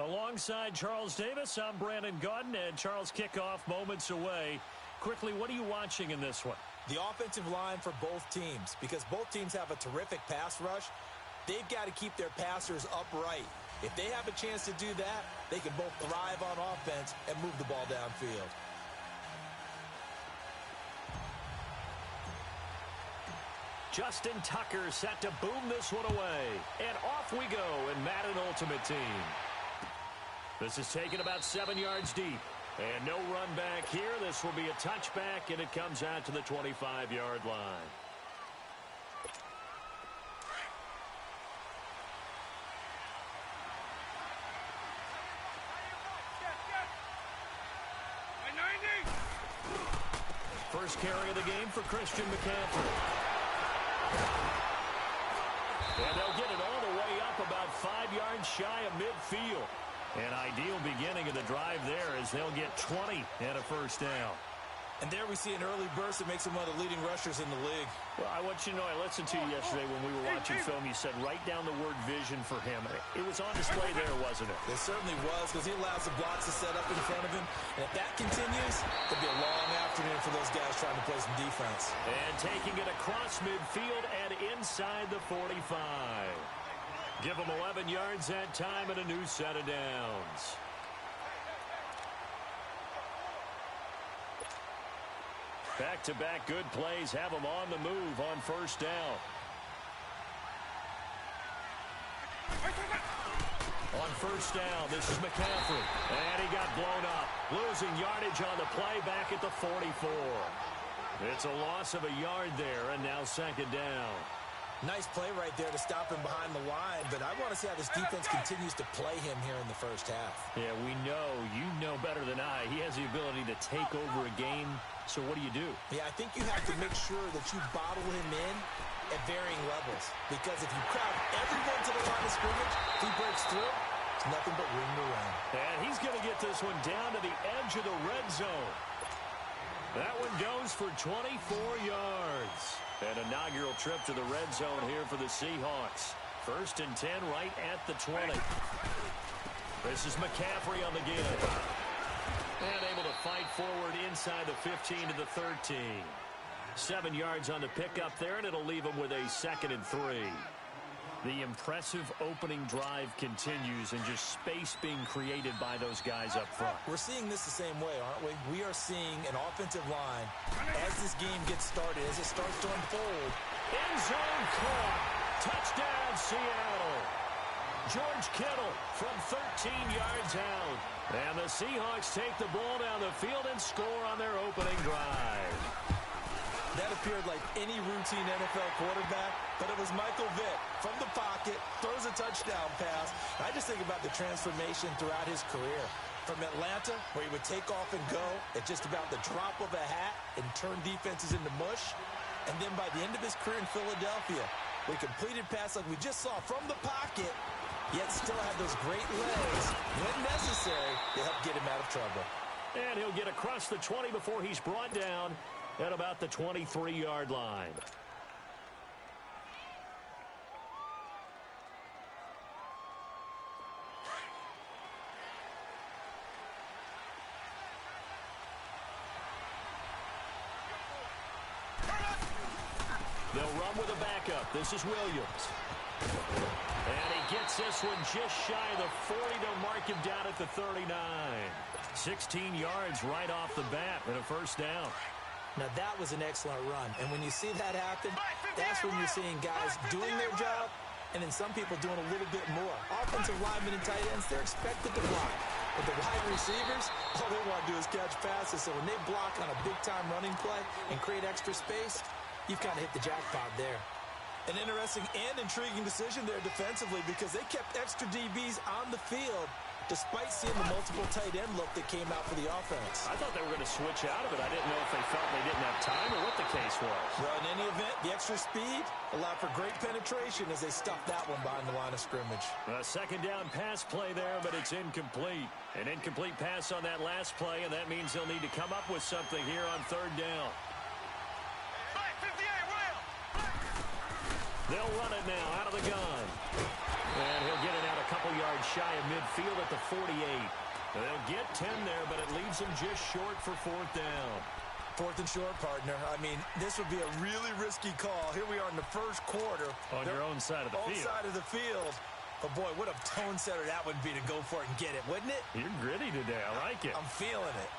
Alongside Charles Davis, I'm Brandon Gaudin, and Charles, kickoff moments away. Quickly, what are you watching in this one? The offensive line for both teams, because both teams have a terrific pass rush. They've got to keep their passers upright. If they have a chance to do that, they can both thrive on offense and move the ball downfield. Justin Tucker set to boom this one away. And off we go in Madden Ultimate Team. This is taken about 7 yards deep. And no run back here. This will be a touchback, and it comes out to the 25-yard line. First carry of the game for Christian McCaffrey. And they'll get it all the way up about 5 yards shy of midfield. An ideal beginning of the drive there as they'll get 20 and a first down. And there we see an early burst that makes him one of the leading rushers in the league. Well, I want you to know, I listened to you yesterday when we were watching film. You said write down the word vision for him. It was on display there, wasn't it? It certainly was, because he allows the blocks to set up in front of him. And if that continues, it'll be a long afternoon for those guys trying to play some defense. And taking it across midfield and inside the 45. Give them 11 yards that time and a new set of downs. Back-to-back good plays have them on the move on first down. On first down, this is McCaffrey. And he got blown up. Losing yardage on the play back at the 44. It's a loss of a yard there, and now second down. Nice play right there to stop him behind the line, but I want to see how this defense continues to play him here in the first half. Yeah, we know. You know better than I. He has the ability to take over a game, so what do you do? Yeah, I think you have to make sure that you bottle him in at varying levels, because if you crowd everyone to the line of scrimmage, if he breaks through, it's nothing but room to run. And he's going to get this one down to the edge of the red zone. That one goes for 24 yards. An inaugural trip to the red zone here for the Seahawks. First and 10 right at the 20. This is McCaffrey on the give. And able to fight forward inside the 15 to the 13. 7 yards on the pickup there, and it'll leave him with a 2nd and 3. The impressive opening drive continues, and just space being created by those guys up front. We're seeing this the same way, aren't we? We are seeing an offensive line as this game gets started, as it starts to unfold. End zone caught. Touchdown, Seattle. George Kittle from 13 yards out. And the Seahawks take the ball down the field and score on their opening drive. That appeared like any routine NFL quarterback, but it was Michael Vick from the pocket, throws a touchdown pass. And I just think about the transformation throughout his career. From Atlanta, where he would take off and go at just about the drop of a hat and turn defenses into mush. And then by the end of his career in Philadelphia, we completed pass like we just saw from the pocket, yet still had those great legs, when necessary, to help get him out of trouble. And he'll get across the 20 before he's brought down at about the 23-yard line. They'll run with a backup. This is Williams. And he gets this one just shy of the 40 to mark him down at the 39. 16 yards right off the bat and a first down. Now, that was an excellent run. And when you see that happen, that's when you're seeing guys doing their job and then some people doing a little bit more. Offensive linemen and tight ends, they're expected to block. But the wide receivers, all they want to do is catch passes. So when they block on a big-time running play and create extra space, you've kind of hit the jackpot there. An interesting and intriguing decision there defensively, because they kept extra DBs on the field despite seeing the multiple tight end look that came out for the offense. I thought they were going to switch out of it. I didn't know if they felt they didn't have time or what the case was. Well, in any event, the extra speed allowed for great penetration as they stuffed that one behind the line of scrimmage. A second down pass play there, but it's incomplete. An incomplete pass on that last play, and that means they'll need to come up with something here on third down. They'll run it now out of the gun. And he'll get it out a couple yards shy of midfield at the 48. They'll get 10 there, but it leaves them just short for fourth down. Fourth and short, partner. I mean, this would be a really risky call. Here we are in the first quarter. On your own side of the field. Own side of the field. But, boy, what a tone setter that would be to go for it and get it, wouldn't it? You're gritty today. I like it. I'm feeling it.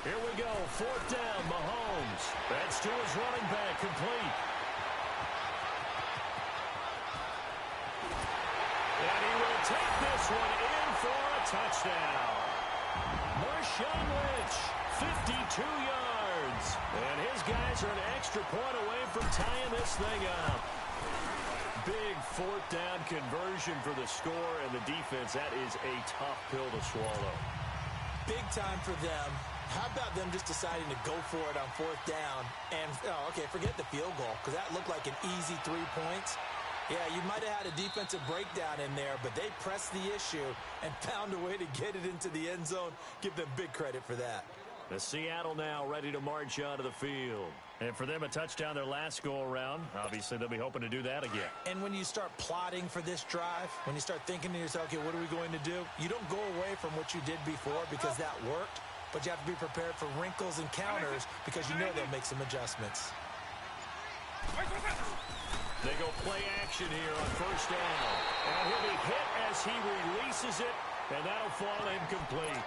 Here we go. Fourth down, Mahomes. That's to his running back, complete. And he will take this one in for a touchdown. Marshawn Lynch, 52 yards. And his guys are an extra point away from tying this thing up. Big fourth down conversion for the score, and the defense, that is a tough pill to swallow. Big time for them. How about them just deciding to go for it on fourth down? And, okay, forget the field goal, because that looked like an easy 3 points. Yeah, you might have had a defensive breakdown in there, but they pressed the issue and found a way to get it into the end zone. Give them big credit for that. The Seattle now ready to march onto the field. And for them, a touchdown their last go-around. Obviously, they'll be hoping to do that again. And when you start plotting for this drive, when you start thinking to yourself, okay, what are we going to do? You don't go away from what you did before because that worked, but you have to be prepared for wrinkles and counters because you know they'll make some adjustments. They go play action here on first down. And he'll be hit as he releases it, and that'll fall incomplete.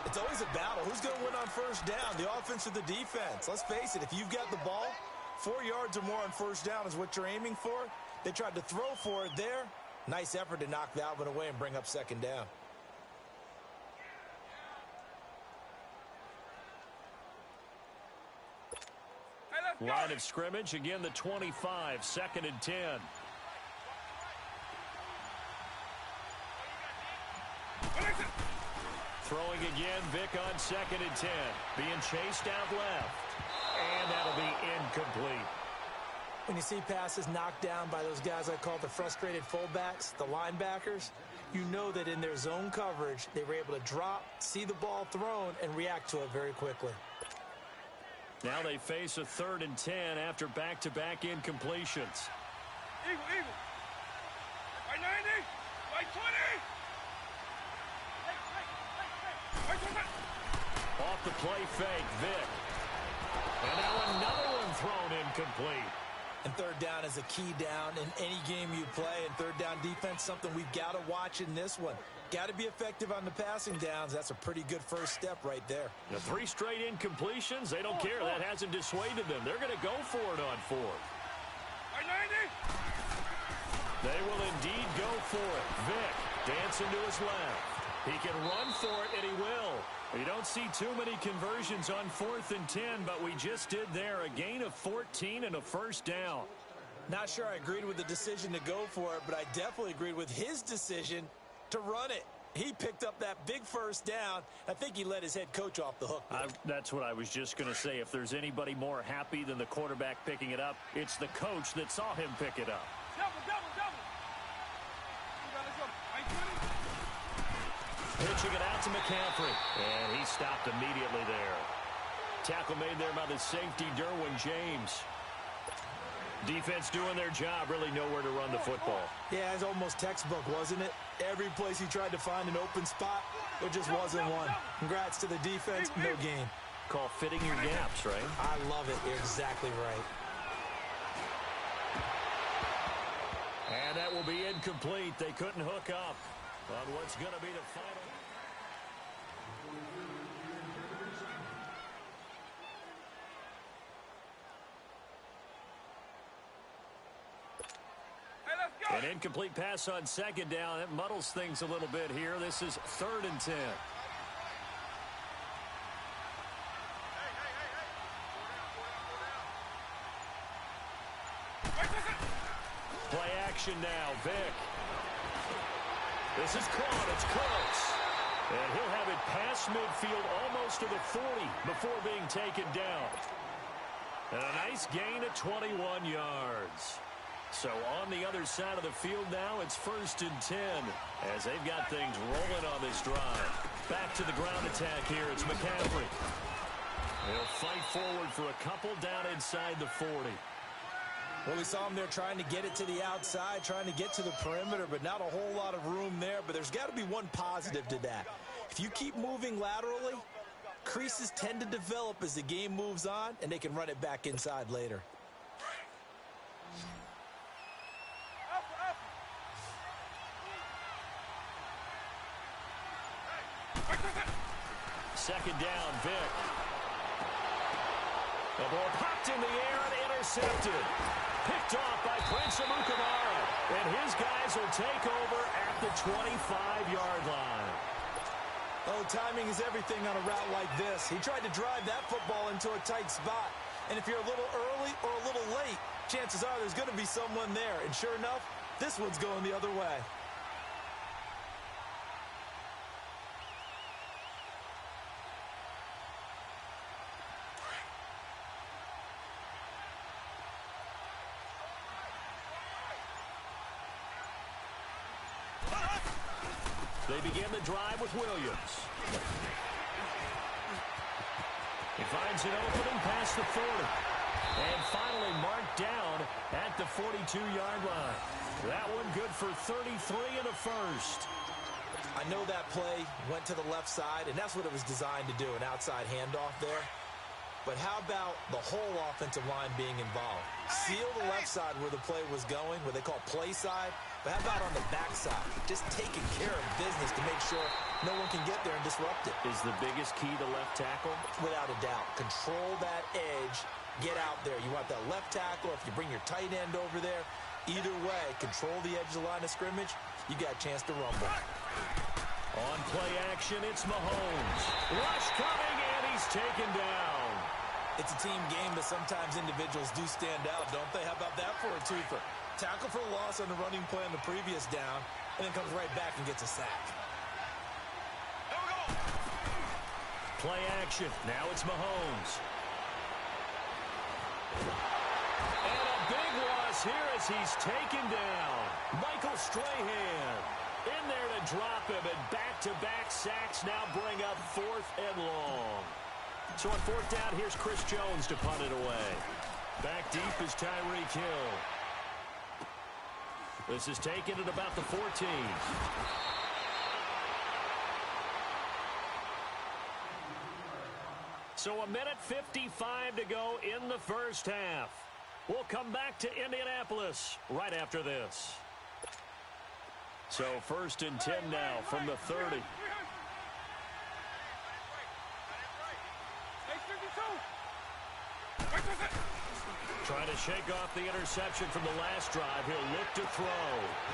It's always a battle. Who's going to win on first down, the offense or the defense? Let's face it, if you've got the ball, 4 yards or more on first down is what you're aiming for. They tried to throw for it there. Nice effort to knock that one away and bring up second down. Line of scrimmage, again the 25, second and 10. Throwing again, Vic on second and 10. Being chased out left. And that'll be incomplete. When you see passes knocked down by those guys I call the frustrated fullbacks, the linebackers, you know that in their zone coverage, they were able to drop, see the ball thrown, and react to it very quickly. Now they face a third and 10 after back-to-back incompletions. Eagle. Right 90, right 20. Off the play fake, Vic. And now another one thrown incomplete. And third down is a key down in any game you play. And third down defense, something we've got to watch in this one. Got to be effective on the passing downs. That's a pretty good first step right there. The 3 straight incompletions, they don't care. That hasn't dissuaded them. They're going to go for it on fourth. Right 90. They will indeed go for it. Vic dancing to his left. He can run for it, and he will. You don't see too many conversions on fourth and 10, but we just did there. A gain of 14 and a first down. Not sure I agreed with the decision to go for it, but I definitely agreed with his decision to run it. He picked up that big first down. I think he let his head coach off the hook. That's what I was just going to say. If there's anybody more happy than the quarterback picking it up, it's the coach that saw him pick it up. Double. Pitching it out to McCaffrey. And he stopped immediately there. Tackle made there by the safety, Derwin James. Defense doing their job, really nowhere to run the football. Yeah, it's almost textbook, wasn't it? Every place he tried to find an open spot, there just wasn't one. Congrats to the defense, no gain. Call fitting your gaps, right? I love it. You're exactly right. And that will be incomplete. They couldn't hook up on what's going to be the final. An incomplete pass on second down. That muddles things a little bit here. This is third and 10. Play action now. Vic. This is caught. It's close. And he'll have it past midfield almost to the 40 before being taken down. And a nice gain of 21 yards. So on the other side of the field now, it's first and 10 as they've got things rolling on this drive. Back to the ground attack here. It's McCaffrey. He'll fight forward for a couple down inside the 40. Well, we saw him there trying to get it to the outside, trying to get to the perimeter, but not a whole lot of room there. But there's got to be one positive to that. If you keep moving laterally, creases tend to develop as the game moves on, and they can run it back inside later. Second down, Vic. The ball popped in the air and intercepted. Picked off by Prince Amukamara. And his guys will take over at the 25-yard line. Oh, timing is everything on a route like this. He tried to drive that football into a tight spot. And if you're a little early or a little late, chances are there's going to be someone there. And sure enough, this one's going the other way. They begin the drive with Williams. He finds an opening past the 40. And finally marked down at the 42-yard line. That one good for 33 in the first. I know that play went to the left side, and that's what it was designed to do, an outside handoff there. But how about the whole offensive line being involved? Seal the left side where the play was going, what they call play side. But how about on the backside? Just taking care of business to make sure no one can get there and disrupt it. Is the biggest key to left tackle? Without a doubt. Control that edge. Get out there. You want that left tackle. If you bring your tight end over there, either way, control the edge of the line of scrimmage, you got a chance to rumble. On play action, it's Mahomes. Rush coming, and he's taken down. It's a team game, but sometimes individuals do stand out, don't they? How about that for a twofer? Tackle for a loss on the running play on the previous down, and then comes right back and gets a sack. Play action. Now it's Mahomes. And a big loss here as he's taken down. Michael Strahan in there to drop him, and back-to-back sacks now bring up 4th and long. So on 4th down, here's Chris Jones to punt it away. Back deep is Tyreek Hill. This is taken at about the 14. So 1:55 to go in the first half. We'll come back to Indianapolis right after this. So 1st and 10 now from the 30. Trying to shake off the interception from the last drive. He'll look to throw.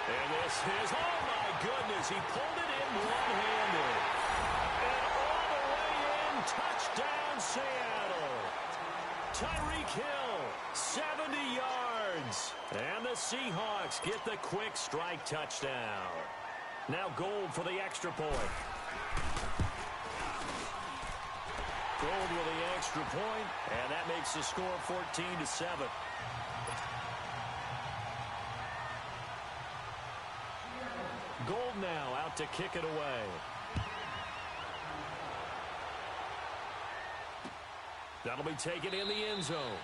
And this is, oh my goodness, he pulled it in one-handed. And all the way in, touchdown Seattle. Tyreek Hill, 70 yards. And the Seahawks get the quick strike touchdown. Now Gold for the extra point. Gold with the extra point, and that makes the score 14-7. Gold now out to kick it away. That'll be taken in the end zone.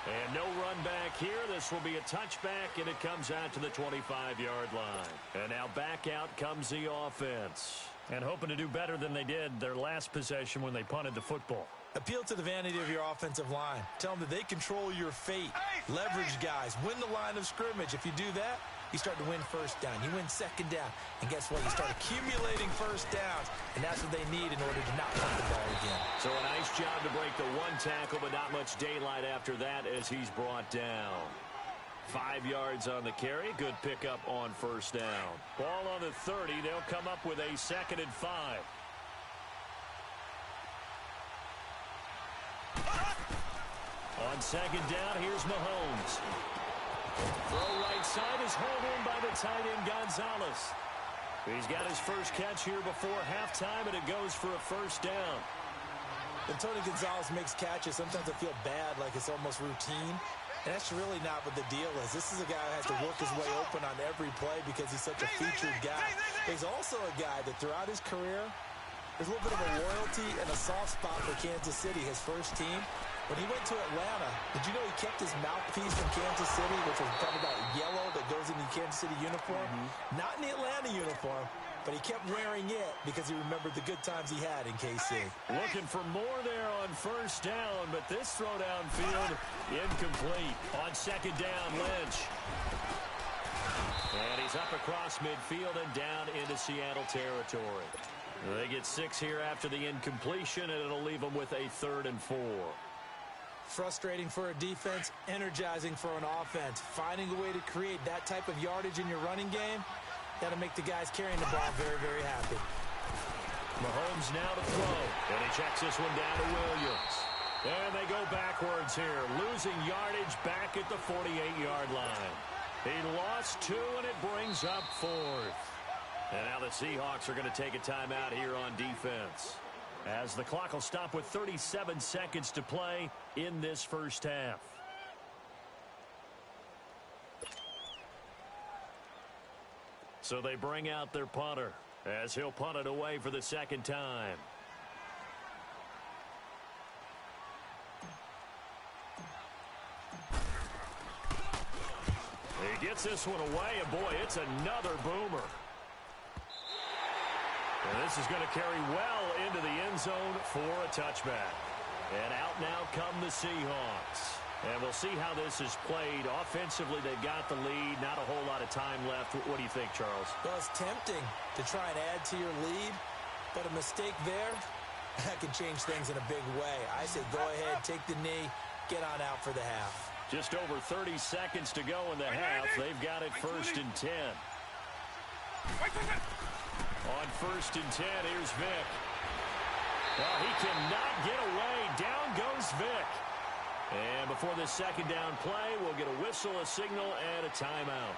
And no run back here. This will be a touchback, and it comes out to the 25-yard line. And now back out comes the offense. And hoping to do better than they did their last possession when they punted the football. Appeal to the vanity of your offensive line. Tell them that they control your fate. Leverage guys. Win the line of scrimmage. If you do that, you start to win first down. You win second down. And guess what? You start accumulating first downs. And that's what they need in order to not punt the ball again. So a nice job to break the one tackle, but not much daylight after that as he's brought down. 5 yards on the carry. Good pickup on first down. Ball on the 30. They'll come up with a 2nd and 5. On 2nd down, here's Mahomes. Throw right side is hauled in by the tight end Gonzalez. He's got his first catch here before halftime, and it goes for a first down. When Tony Gonzalez makes catches, sometimes I feel bad, like it's almost routine. And that's really not what the deal is. This is a guy who has to work his way open on every play because he's such a featured guy. He's also a guy that throughout his career, there's a little bit of a loyalty and a soft spot for Kansas City, his first team. When he went to Atlanta, did you know he kept his mouthpiece from Kansas City, which was probably that yellow that goes in the Kansas City uniform? Not in the Atlanta uniform, but he kept wearing it because he remembered the good times he had in KC. Looking for more there on first down, but this throw downfield incomplete. On second down, Lynch. And he's up across midfield and down into Seattle territory. They get 6 here after the incompletion, and it'll leave them with a 3rd and 4. Frustrating for a defense, energizing for an offense. Finding a way to create that type of yardage in your running game, that'll make the guys carrying the ball very, very happy. Mahomes now to throw, and he checks this one down to Williams. And they go backwards here, losing yardage back at the 48-yard line. He lost 2, and it brings up 4th. And now the Seahawks are going to take a timeout here on defense, as the clock will stop with 37 seconds to play in this first half. So they bring out their punter, as he'll punt it away for the second time. He gets this one away, and boy, it's another boomer. And this is going to carry well into the end zone for a touchback. And out now come the Seahawks. And we'll see how this is played. Offensively, they've got the lead. Not a whole lot of time left. What do you think, Charles? Well, it's tempting to try and add to your lead, but a mistake there, that can change things in a big way. I say go ahead, take the knee, get on out for the half. Just over 30 seconds to go in the half. They've got it 1st and 10. On 1st and 10, here's Vick. Well, he cannot get away. Down goes Vick. And before this second down play, we'll get a whistle, a signal, and a timeout,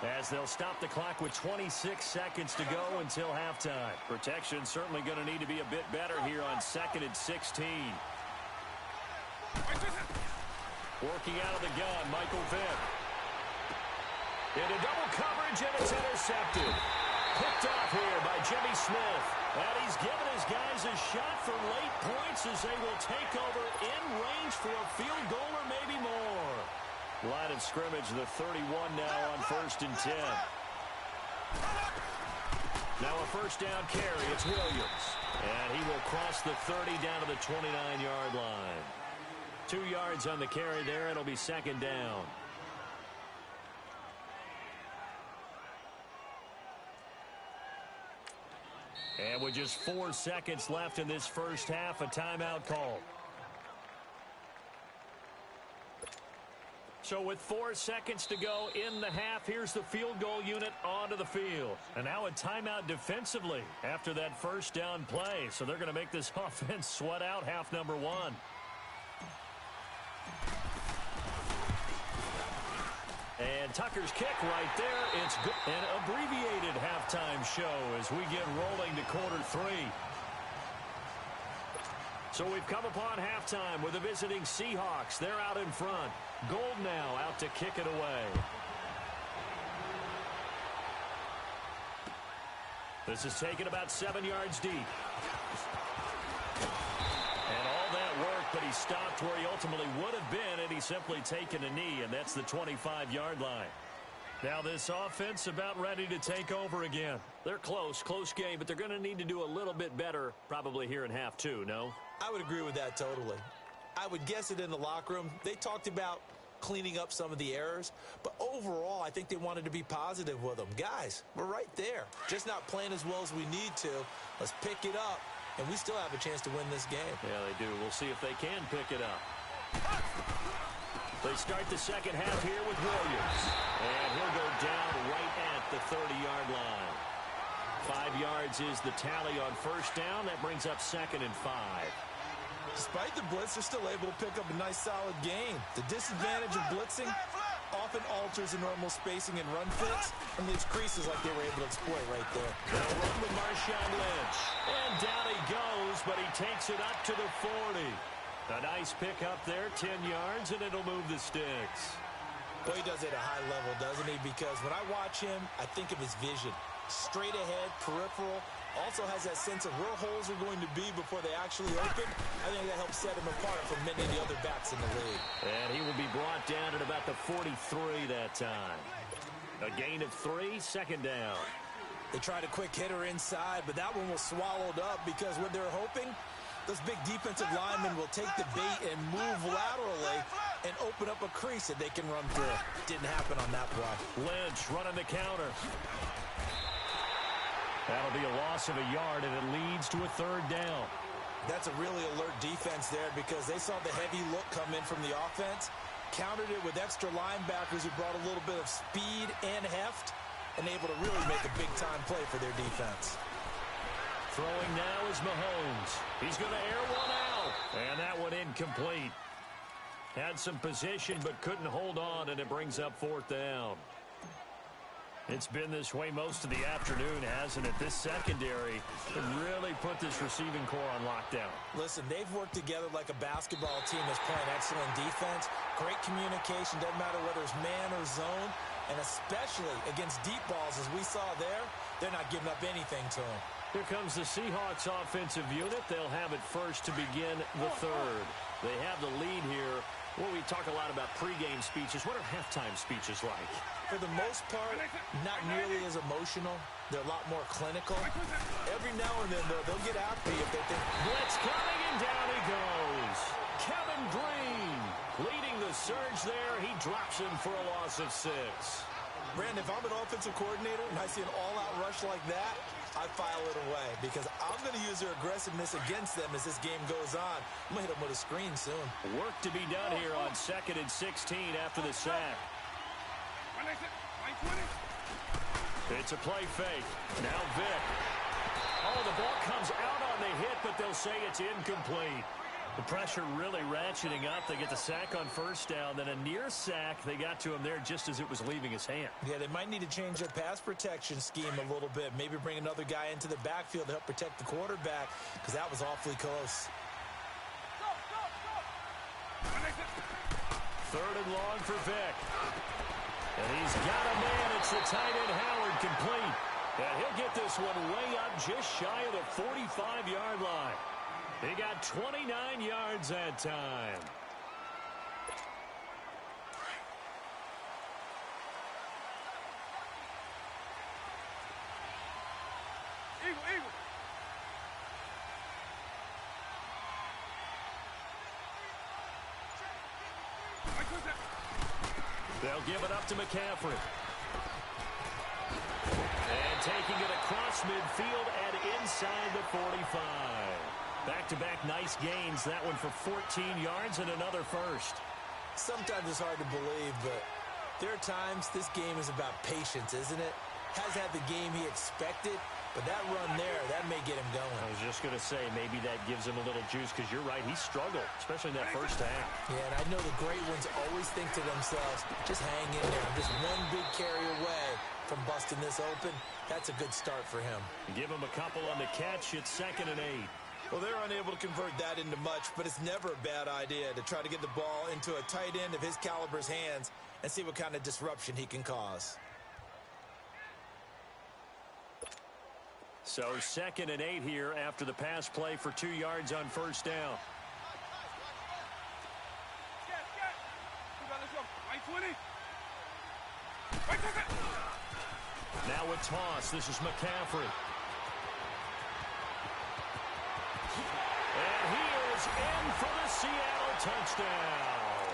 as they'll stop the clock with 26 seconds to go until halftime. Protection certainly going to need to be a bit better here on 2nd and 16. Working out of the gun, Michael Vick. Into double coverage, and it's intercepted. Picked off here by Jimmy Smith. And he's given his guys a shot for late points as they will take over in range for a field goal or maybe more. Line of scrimmage, the 31 now on 1st and 10. Now a first down carry. It's Williams. And he will cross the 30 down to the 29-yard line. 2 yards on the carry there. It'll be second down. And with just 4 seconds left in this first half, a timeout call. So with 4 seconds to go in the half, here's the field goal unit onto the field. And now a timeout defensively after that first down play. So they're going to make this offense sweat out half number 1. And Tucker's kick right there. It's good. An abbreviated halftime show as we get rolling to quarter 3. So we've come upon halftime with the visiting Seahawks. They're out in front. Gold now out to kick it away. This is taken about 7 yards deep. And all that work, but he stopped where he ultimately would have been, and he's simply taken a knee, and that's the 25-yard line. Now this offense about ready to take over again. They're close game, but they're going to need to do a little bit better probably here in half 2, no? I would agree with that totally. I would guess it in the locker room. They talked about cleaning up some of the errors, but overall I think they wanted to be positive with them. Guys, we're right there. Just not playing as well as we need to. Let's pick it up, and we still have a chance to win this game. Yeah, they do. We'll see if they can pick it up. They start the second half here with Williams. And he'll go down right at the 30-yard line. 5 yards is the tally on first down. That brings up 2nd and 5. Despite the blitz, they're still able to pick up a nice solid gain. The disadvantage of blitzing often alters the normal spacing and run fits and leaves creases like they were able to exploit right there. They'll run with Marshawn Lynch. And down he goes, but he takes it up to the 40. A nice pick up there, 10 yards, and it'll move the sticks. Well, he does it at a high level, doesn't he? Because when I watch him, I think of his vision. Straight ahead, peripheral, Also has that sense of where holes are going to be before they actually open. I think that helps set him apart from many of the other backs in the league. And he will be brought down at about the 43 that time. A gain of 3, second down. They tried a quick hitter inside, but that one was swallowed up because what they're hoping, those big defensive linemen will take the bait and move laterally and open up a crease that they can run through. Didn't happen on that play. Lynch running the counter. That'll be a loss of a yard, and it leads to a third down. That's a really alert defense there because they saw the heavy look come in from the offense, countered it with extra linebackers who brought a little bit of speed and heft, and able to really make a big-time play for their defense. Throwing now is Mahomes. He's going to air one out. And that one incomplete. Had some position but couldn't hold on, and it brings up fourth down. It's been this way most of the afternoon, hasn't it? This secondary can really put this receiving core on lockdown. Listen, they've worked together like a basketball team that's playing excellent defense. Great communication, doesn't matter whether it's man or zone. And especially against deep balls, as we saw there, they're not giving up anything to them. Here comes the Seahawks offensive unit. They'll have it first to begin the third. They have the lead here. Well, we talk a lot about pregame speeches. What are halftime speeches like? For the most part, not nearly as emotional. They're a lot more clinical. Every now and then, though, they'll get after you if they think. Blitz coming, and down he goes. Kevin Green leading the surge there. He drops him for a loss of 6. Brandon, if I'm an offensive coordinator and I see an all-out rush like that, I file it away because I'm going to use their aggressiveness against them as this game goes on. I'm going to hit them with a screen soon. Work to be done here on 2nd and 16 after the sack. It's a play fake. Now Vick. Oh, the ball comes out on the hit, but they'll say it's incomplete. The pressure really ratcheting up. They get the sack on first down, then a near sack. They got to him there just as it was leaving his hand. Yeah, they might need to change their pass protection scheme a little bit. Maybe bring another guy into the backfield to help protect the quarterback because that was awfully close. Third and long for Vick. And he's got a man. It's the tight end Howard complete. And he'll get this one way up just shy of the 45-yard line. He got 29 yards that time. Eagle. They'll give it up to McCaffrey. And taking it across midfield and inside the 45. Back-to-back nice gains. That one for 14 yards and another first. Sometimes it's hard to believe, but there are times this game is about patience, isn't it? Has had the game he expected, but that run there, that may get him going. I was just going to say, maybe that gives him a little juice because you're right, he struggled, especially in that first half. Yeah, and I know the great ones always think to themselves, just hang in there. I'm just one big carry away from busting this open. That's a good start for him. Give him a couple on the catch. It's 2nd and 8. Well, they're unable to convert that into much, but it's never a bad idea to try to get the ball into a tight end of his caliber's hands and see what kind of disruption he can cause. So 2nd and 8 here after the pass play for 2 yards on first down. Now a toss. This is McCaffrey. And he is in for the Seattle touchdown.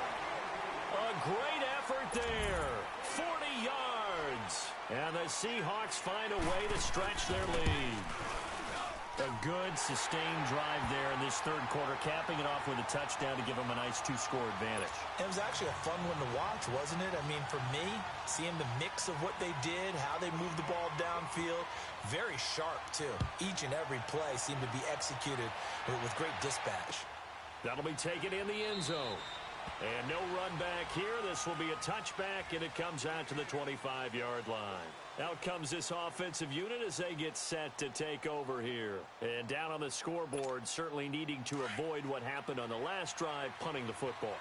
A great effort there. 40 yards. And the Seahawks find a way to stretch their lead. A good, sustained drive there in this third quarter, capping it off with a touchdown to give them a nice 2-score advantage. It was actually a fun one to watch, wasn't it? I mean, for me, seeing the mix of what they did, how they moved the ball downfield, very sharp, too. Each and every play seemed to be executed with great dispatch. That'll be taken in the end zone. And no run back here. This will be a touchback, and it comes out to the 25-yard line. Out comes this offensive unit as they get set to take over here. And down on the scoreboard, certainly needing to avoid what happened on the last drive, punting the football.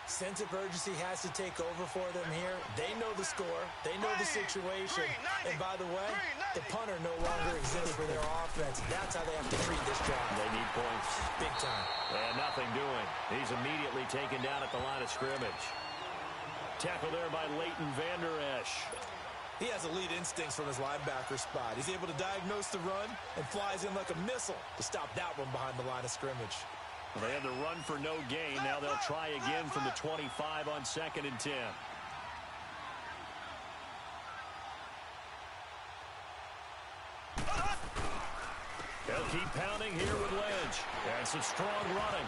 Sense of urgency has to take over for them here. They know the score. They know the situation. And by the way, the punter no longer exists for their offense. That's how they have to treat this drive. They need points. Big time. And nothing doing. He's immediately taken down at the line of scrimmage. Tackle there by Leighton Vander Esch. He has elite instincts from his linebacker spot. He's able to diagnose the run and flies in like a missile to stop that one behind the line of scrimmage. They had the run for no gain. Now they'll try again from the 25 on 2nd and 10. They'll keep pounding here with Lynch. And some strong running.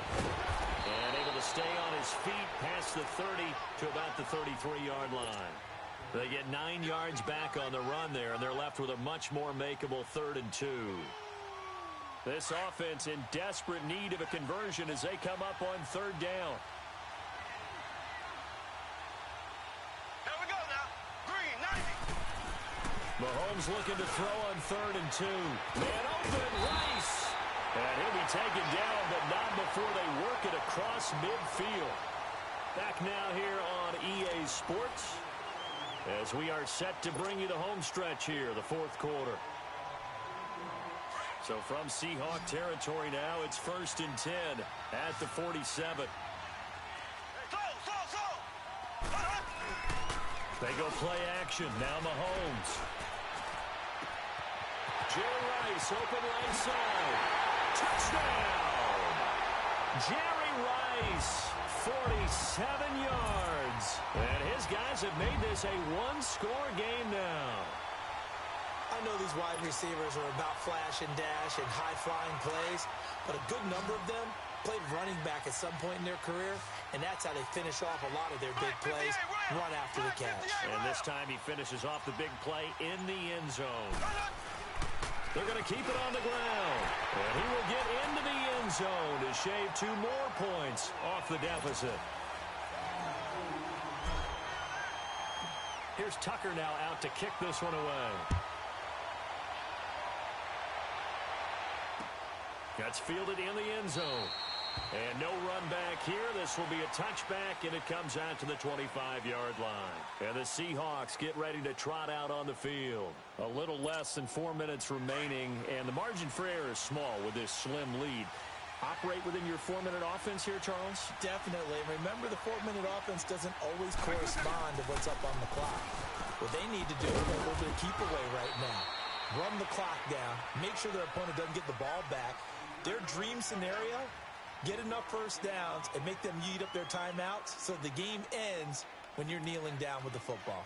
And able to stay on his feet past the 30 to about the 33-yard line. They get 9 yards back on the run there, and they're left with a much more makeable 3rd and 2. This offense in desperate need of a conversion as they come up on 3rd down. Here we go now. Green, 90. Mahomes looking to throw on 3rd and 2. Man open, Rice. And he'll be taken down, but not before they work it across midfield. Back now here on EA Sports as we are set to bring you the home stretch here, the 4th quarter. So from Seahawk territory now, it's 1st and 10 at the 47. They go play action. Now Mahomes. Jerry Rice, open right side. Touchdown! Jerry Rice, 47 yards. And his guys have made this a one-score game now. I know these wide receivers are about flash and dash and high-flying plays, but a good number of them played running back at some point in their career, and that's how they finish off a lot of their big plays, run after the catch. And this time he finishes off the big play in the end zone. They're going to keep it on the ground, and he will get into the end zone to shave 2 more points off the deficit. Here's Tucker now out to kick this one away. That's fielded in the end zone. And no run back here. This will be a touchback, and it comes out to the 25-yard line. And the Seahawks get ready to trot out on the field. A little less than 4 minutes remaining, and the margin for error is small with this slim lead. Operate within your 4-minute offense here, Charles? Definitely. Remember, the 4-minute offense doesn't always correspond to what's up on the clock. What they need to do is a little bit of keep away right now. Run the clock down. Make sure their opponent doesn't get the ball back. Their dream scenario, get enough first downs and make them eat up their timeouts so the game ends when you're kneeling down with the football.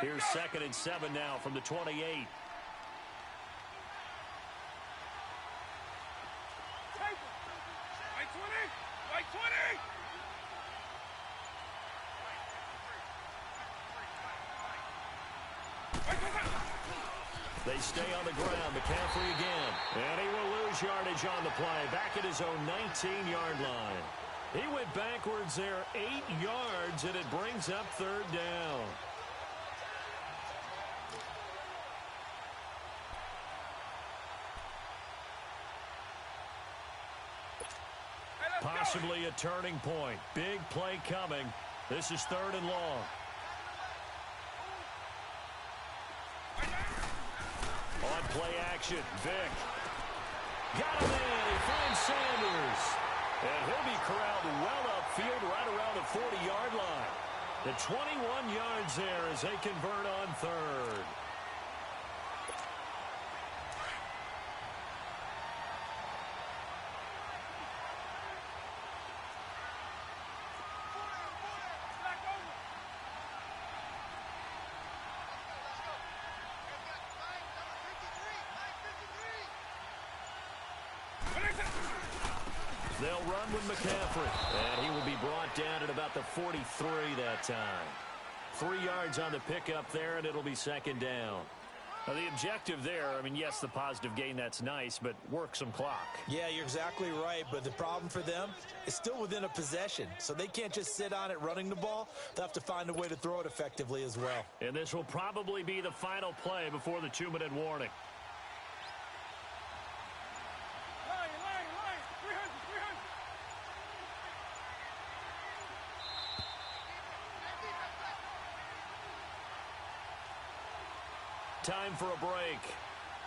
Here's 2nd and 7 now from the 28. Right 20. Right 20. They stay on the ground. McCaffrey again. And he will lose yardage on the play. Back at his own 19-yard line. He went backwards there 8 yards, and it brings up 3rd down. Possibly a turning point. Big play coming. This is 3rd and long. On play action, Vick. Got him in. He finds Sanders. And he'll be corralled well upfield right around the 40-yard line. The 21 yards there as they convert on 3rd. They'll run with McCaffrey, and he will be brought down at about the 43 that time. 3 yards on the pickup there, and it'll be 2nd down. Now, the objective there, I mean, yes, the positive gain, that's nice, but work some clock. Yeah, you're exactly right, but the problem for them is still within a possession, so they can't just sit on it running the ball. They'll have to find a way to throw it effectively as well. And this will probably be the final play before the 2-minute warning. time for a break.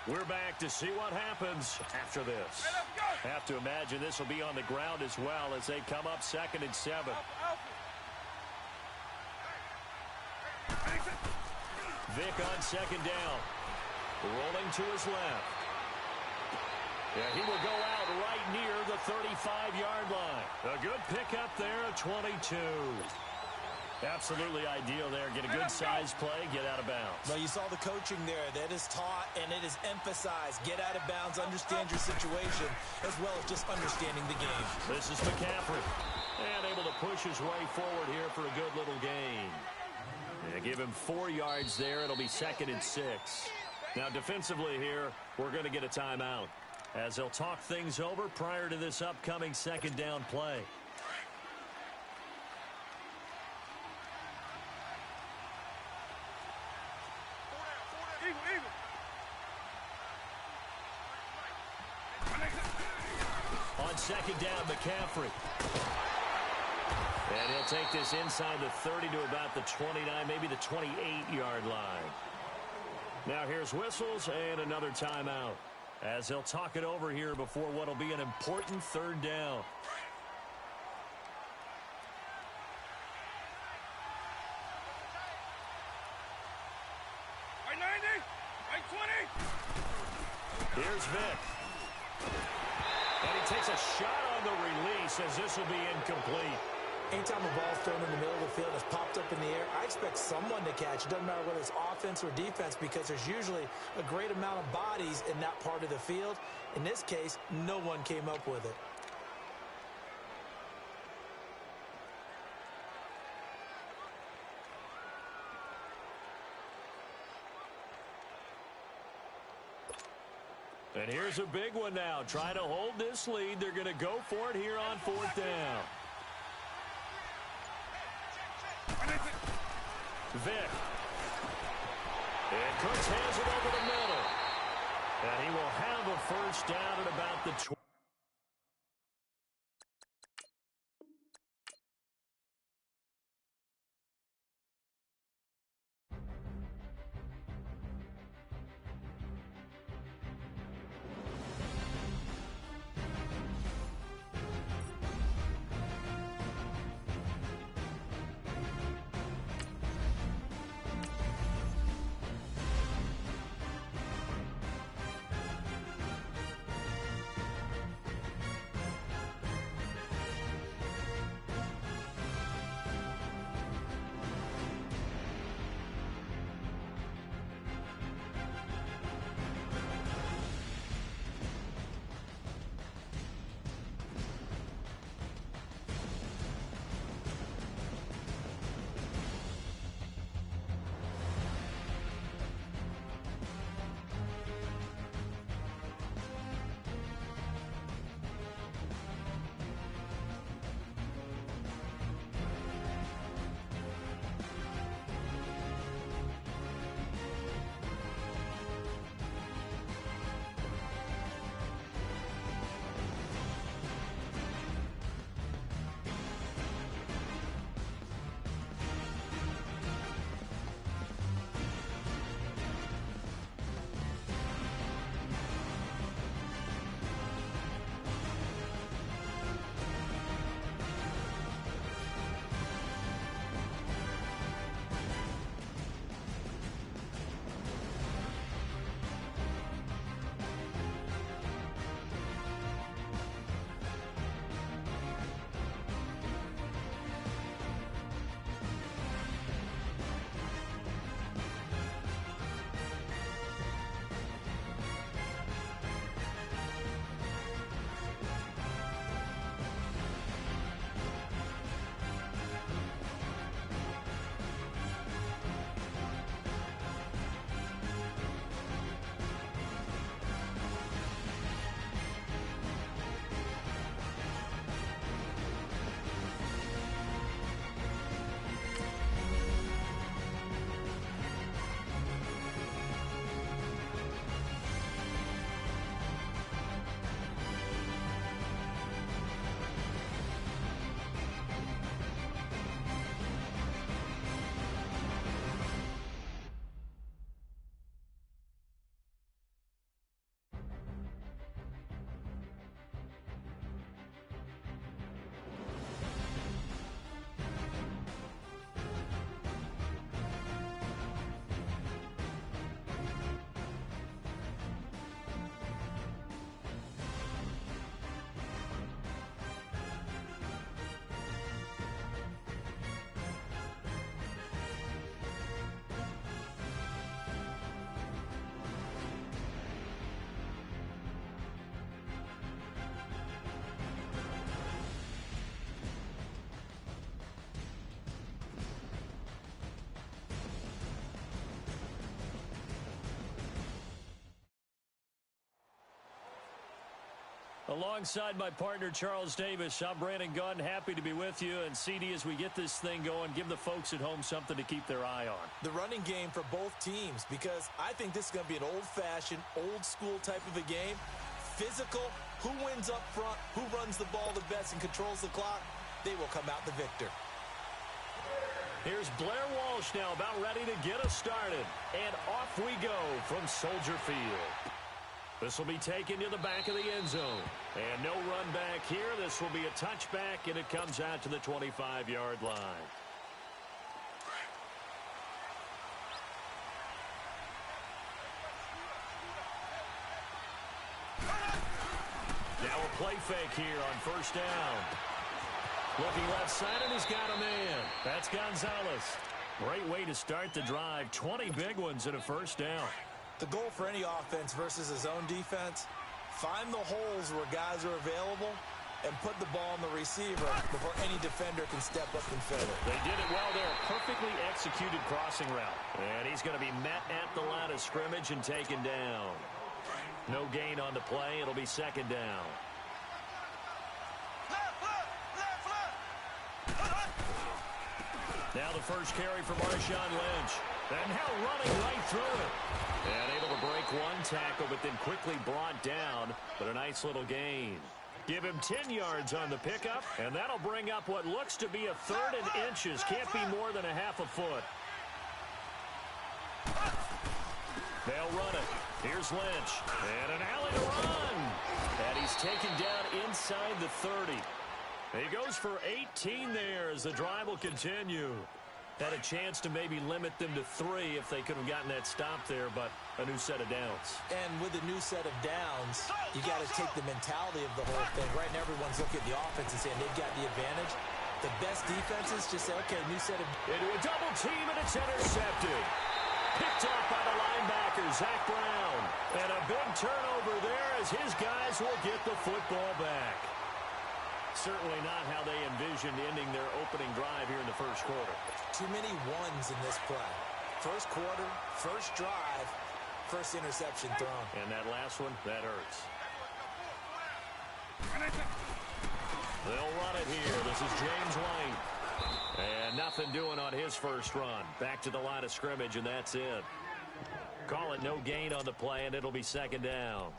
We're back to see what happens after this. Hey, let's go. Have to imagine this will be on the ground as well as they come up 2nd and 7. Vic on 2nd down. Rolling to his left. Yeah, he will go out right near the 35-yard line. A good pickup there at 22. Absolutely ideal there. Get a good size play, get out of bounds. Well, you saw the coaching there. That is taught and it is emphasized. Get out of bounds, understand your situation, as well as just understanding the game. This is McCaffrey. And able to push his way forward here for a good little gain. And give him 4 yards there. It'll be 2nd and 6. Now, defensively here, we're going to get a timeout, as they'll talk things over prior to this upcoming 2nd down play. On 2nd down, McCaffrey. And he'll take this inside the 30 to about the 29, maybe the 28-yard line. Now here's whistles and another timeout, as they'll talk it over here before what will be an important 3rd down. Right 90, right 20. Here's Vic. And he takes a shot on the release, as this will be incomplete. Anytime a ball's thrown in the middle of the field and is popped up in the air, I expect someone to catch. It doesn't matter whether it's offense or defense, because there's usually a great amount of bodies in that part of the field. In this case, no one came up with it. And here's a big one now. Trying to hold this lead. They're going to go for it here on 4th down. Vic. And Cooks hands it over the middle. And he will have a 1st down at about the 20. Alongside my partner, Charles Davis, I'm Brandon Gunn. Happy to be with you. And, CD, as we get this thing going, give the folks at home something to keep their eye on. The running game for both teams, because I think this is going to be an old-fashioned, old-school type of a game. Physical, who wins up front, who runs the ball the best and controls the clock, they will come out the victor. Here's Blair Walsh now about ready to get us started. And off we go from Soldier Field. This will be taken to the back of the end zone. And no run back here. This will be a touchback, and it comes out to the 25-yard line. Now a play fake here on first down. Looking left side, and he's got a man. That's Gonzalez. Great way to start the drive. 20 big ones and a first down. The goal for any offense versus a zone defense, find the holes where guys are available and put the ball on the receiver before any defender can step up and fill it. They did it well there. Perfectly executed crossing route. And he's going to be met at the line of scrimmage and taken down. No gain on the play. It'll be second down. Now the first carry for Marshawn Lynch. And now running right through it. And able to break one tackle, but then quickly brought down. But a nice little gain. Give him 10 yards on the pickup, and that'll bring up what looks to be a third and inches. Can't be more than a half a foot. They'll run it. Here's Lynch. And an alley to run. And he's taken down inside the 30. He goes for 18 there as the drive will continue. Had a chance to maybe limit them to 3 if they could have gotten that stop there, but a new set of downs. And with a new set of downs, you got to take the mentality of the whole thing. Right now, everyone's looking at the offense and saying they've got the advantage. The best defenses just say, okay, new set of... Into a double team, and it's intercepted. Picked off by the linebacker, Zach Brown. And a big turnover there as his guys will get the football back. Certainly not how they envisioned ending their opening drive here in the first quarter. Too many ones in this play. First quarter, first drive, first interception thrown. And that last one, that hurts. They'll run it here. This is James White. And nothing doing on his first run. Back to the line of scrimmage, and that's it. Call it no gain on the play, and it'll be second down.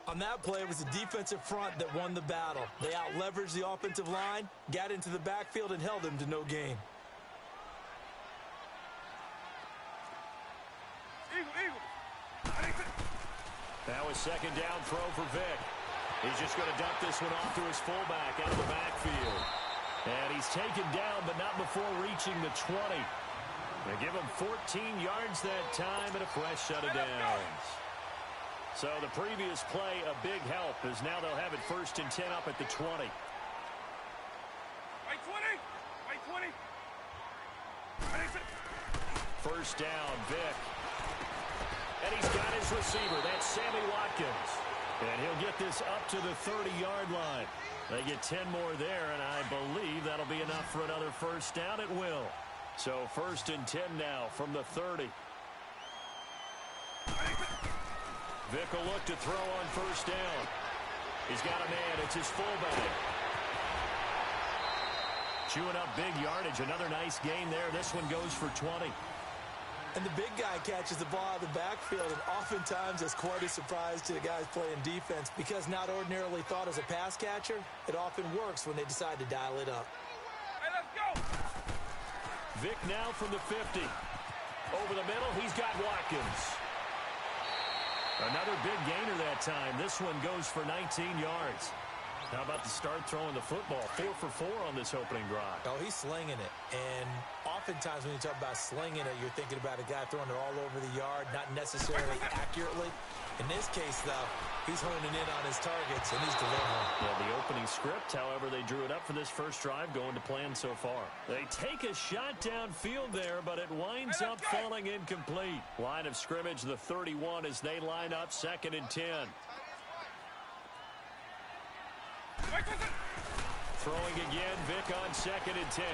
On that play, it was the defensive front that won the battle. They out-leveraged the offensive line, got into the backfield, and held him to no gain. Now a second down throw for Vic. He's just going to dump this one off to his fullback out of the backfield. And he's taken down, but not before reaching the 20. They give him 14 yards that time and a fresh set of downs. So the previous play, a big help, as now they'll have it first and 10 up at the 20. Right 20. Right 20. First down, Vic. And he's got his receiver. That's Sammy Watkins. And he'll get this up to the 30-yard line. They get 10 more there, and I believe that'll be enough for another first down. It will. So first and 10 now from the 30. Vic will look to throw on first down. He's got a man. It's his fullback. Chewing up big yardage. Another nice gain there. This one goes for 20. And the big guy catches the ball out of the backfield, and oftentimes that's quite a surprise to the guys playing defense because not ordinarily thought as a pass catcher, it often works when they decide to dial it up. Hey, let's go! Vic now from the 50. Over the middle, he's got Watkins. Another big gainer that time. This one goes for 19 yards. How about the start throwing the football? 4 for 4 on this opening drive. Oh, he's slinging it. And oftentimes when you talk about slinging it, you're thinking about a guy throwing it all over the yard, not necessarily accurately. In this case, though, he's honing in on his targets, and he's delivering. Yeah, the opening script, however, they drew it up for this first drive, going to plan so far. They take a shot downfield there, but it winds up falling incomplete. Line of scrimmage, the 31, as they line up second and 10. Throwing again, Vic on second and 10.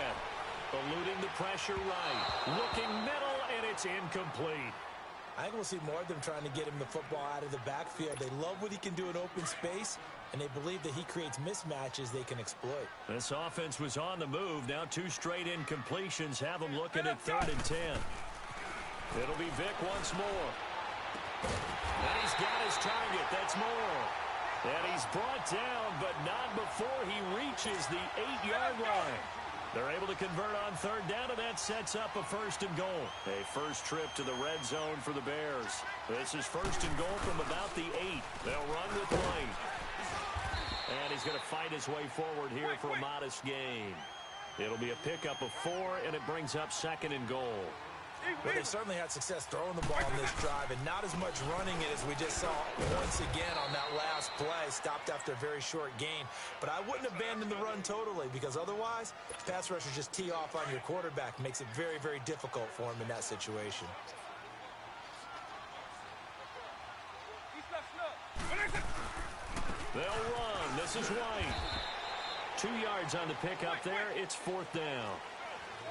Eluding the pressure right. Looking middle, and it's incomplete. I think we'll see more of them trying to get him the football out of the backfield. They love what he can do in open space, and they believe that he creates mismatches they can exploit. This offense was on the move. Now 2 straight incompletions have them looking at 3rd and 10. It'll be Vick once more. And he's got his target. That's Moore. And he's brought down, but not before he reaches the 8-yard line. They're able to convert on 3rd down, and that sets up a 1st and goal. A first trip to the red zone for the Bears. This is 1st and goal from about the 8. They'll run with White. And he's going to fight his way forward here for a modest gain. It'll be a pickup of 4, and it brings up 2nd and goal. Well, they certainly had success throwing the ball on this drive, and not as much running it as we just saw once again on that last play. Stopped after a very short gain. But I wouldn't abandon the run totally, because otherwise, pass rushers just tee off on your quarterback. Makes it very, very difficult for him in that situation. They'll run. This is White. 2 yards on the pickup there. It's 4th down.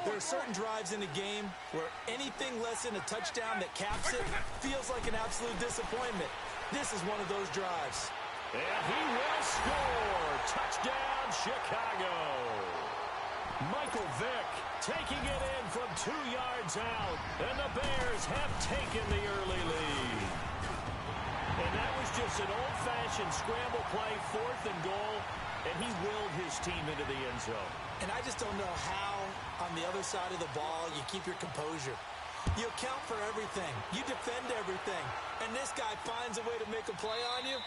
There are certain drives in a game where anything less than a touchdown that caps it feels like an absolute disappointment. This is one of those drives. And he will score. Touchdown, Chicago. Michael Vick taking it in from 2 yards out. And the Bears have taken the early lead. And that was just an old-fashioned scramble play, 4th and goal. And he willed his team into the end zone. And I just don't know how, on the other side of the ball, you keep your composure. You account for everything. You defend everything. And this guy finds a way to make a play on you.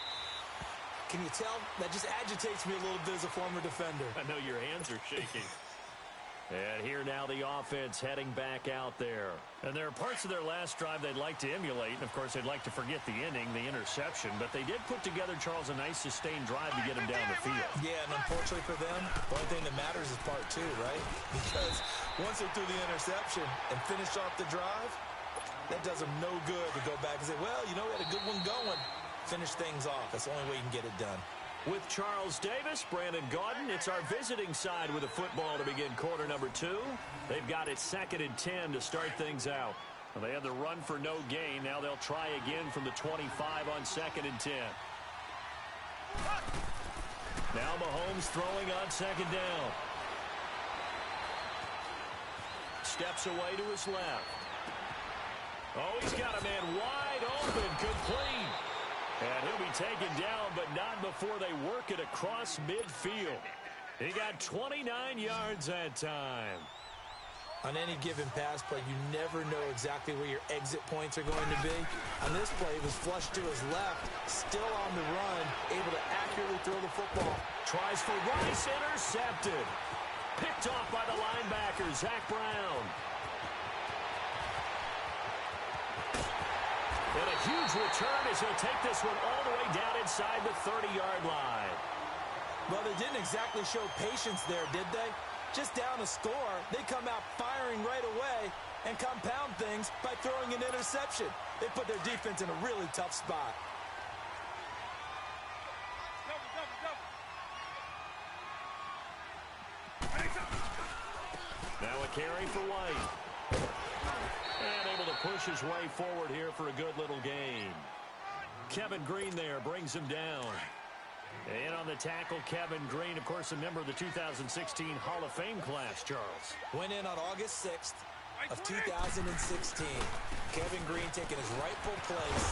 Can you tell? That just agitates me a little bit as a former defender. I know your hands are shaking. And here now the offense heading back out there. And there are parts of their last drive they'd like to emulate. And, of course, they'd like to forget the inning, the interception. But they did put together, Charles, a nice sustained drive to get him down the field. Yeah, and unfortunately for them, the only thing that matters is part 2, right? Because once they threw the interception and finished off the drive, that does them no good to go back and say, well, you know, we had a good one going. Finish things off. That's the only way you can get it done. With Charles Davis, Brandon Gaudin, it's our visiting side with a football to begin quarter number 2. They've got it 2nd and 10 to start things out. Well, they had the run for no gain. Now they'll try again from the 25 on 2nd and 10. Now Mahomes throwing on 2nd down. Steps away to his left. Oh, he's got a man wide open, complete. And he'll be taken down, but not before they work it across midfield. He got 29 yards that time. On any given pass play, you never know exactly where your exit points are going to be. On this play, he was flushed to his left, still on the run, able to accurately throw the football. Tries for Rice, intercepted. Picked off by the linebacker, Zach Brown. And a huge return as he'll take this one all the way down inside the 30-yard line. Well, they didn't exactly show patience there, did they? Just down a score, they come out firing right away and compound things by throwing an interception. They put their defense in a really tough spot. Now a carry for White. And able to push his way forward here for a good little gain. Kevin Green there brings him down. And on the tackle, Kevin Green, of course, a member of the 2016 Hall of Fame class, Charles. Went in on August 6th of 2016. Kevin Green taking his rightful place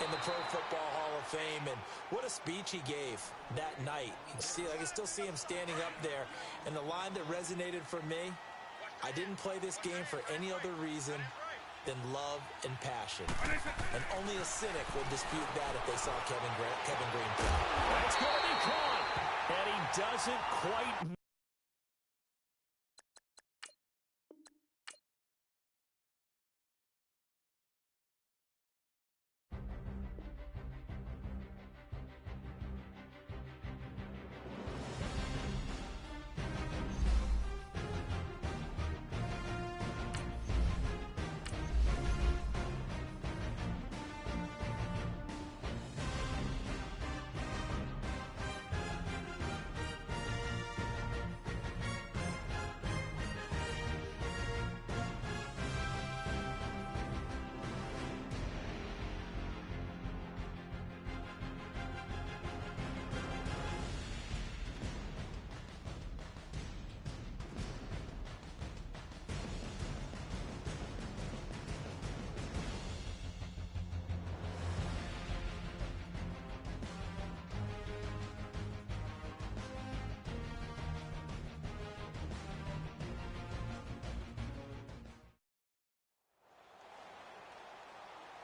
in the Pro Football Hall of Fame. And what a speech he gave that night. I can still see him standing up there. And the line that resonated for me, I didn't play this game for any other reason than love and passion. And only a cynic would dispute that if they saw Kevin Green play. That's going to be caught. And he doesn't quite...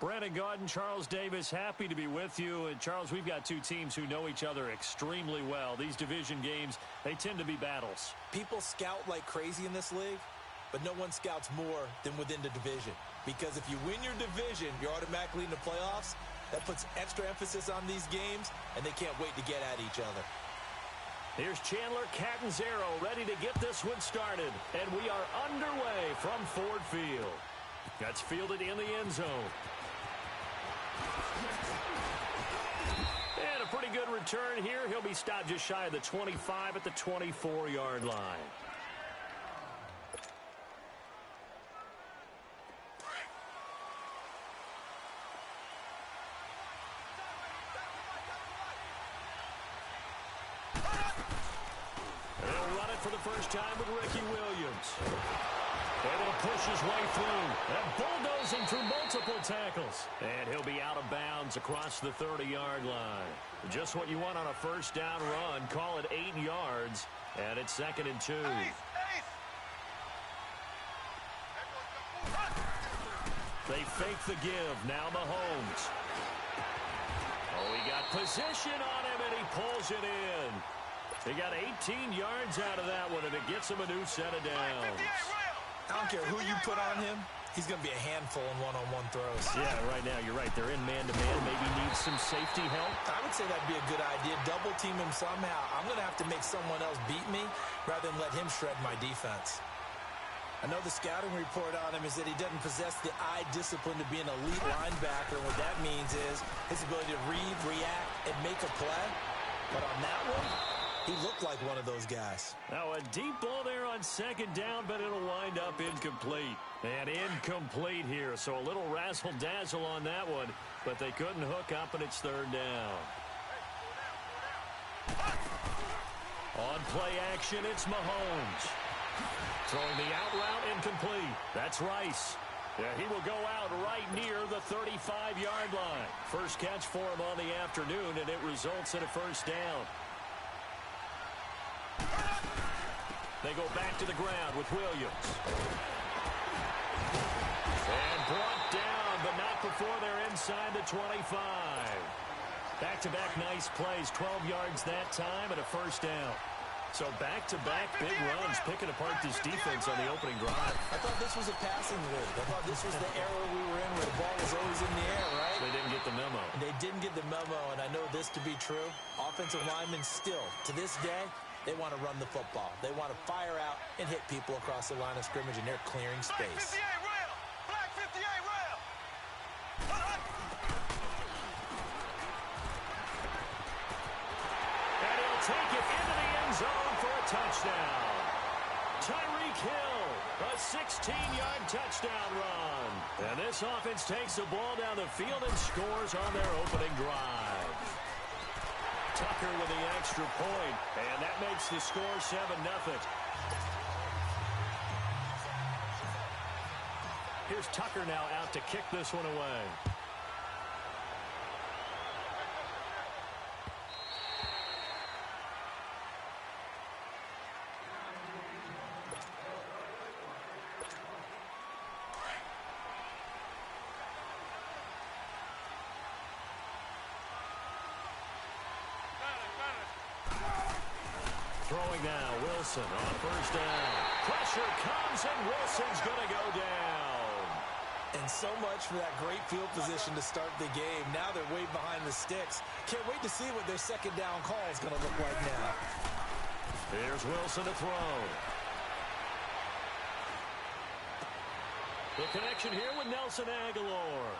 Brandon Gaudin, Charles Davis, happy to be with you. And, Charles, we've got two teams who know each other extremely well. These division games, they tend to be battles. People scout like crazy in this league, but no one scouts more than within the division. Because if you win your division, you're automatically in the playoffs. That puts extra emphasis on these games, and they can't wait to get at each other. Here's Chandler Catanzaro ready to get this one started. And we are underway from Ford Field. That's fielded in the end zone. And a pretty good return here. He'll be stopped just shy of the 25 at the 24-yard line. They'll run it for the first time with Ricky Williams. Able to push his way through. And bulldozing through multiple tackles. And he'll be out of bounds across the 30-yard line. Just what you want on a first down run. Call it 8 yards. And it's 2nd and 2. They fake the give. Now Mahomes. Oh, he got position on him, and he pulls it in. He got 18 yards out of that one, and it gets him a new set of downs. I don't care who you put on him. He's going to be a handful in one-on-one throws. Yeah, right now, you're right. They're in man-to-man. Maybe needs some safety help. I would say that'd be a good idea. Double team him somehow. I'm going to have to make someone else beat me rather than let him shred my defense. I know the scouting report on him is that he doesn't possess the eye discipline to be an elite linebacker. What that means is his ability to read, react, and make a play. But on that one, he looked like one of those guys. Now a deep ball there on 2nd down, but it'll wind up incomplete. And incomplete here, so a little razzle-dazzle on that one, but they couldn't hook up, and it's 3rd down. On play action, it's Mahomes. Throwing the out route incomplete. That's Rice. Yeah, he will go out right near the 35-yard line. First catch for him on the afternoon, and it results in a first down. They go back to the ground with Williams. And brought down, but not before they're inside the 25. Back-to-back nice plays, 12 yards that time, and a first down. So back-to-back big runs, picking apart this defense on the opening drive. I thought this was a passing league. I thought this was the era we were in where the ball was always in the air, right? They didn't get the memo. They didn't get the memo, and I know this to be true. Offensive linemen still, to this day, they want to run the football. They want to fire out and hit people across the line of scrimmage, and they're clearing space. Black 58 rail. And he'll take it into the end zone for a touchdown. Tyreek Hill, a 16-yard touchdown run. And this offense takes the ball down the field and scores on their opening drive. Tucker with the extra point, and that makes the score 7-0. Here's Tucker now out to kick this one away. Throwing now, Wilson on first down. Pressure comes, and Wilson's going to go down. And so much for that great field position to start the game. Now they're way behind the sticks. Can't wait to see what their 2nd down call is going to look like now. Here's Wilson to throw. The connection here with Nelson Aguilar.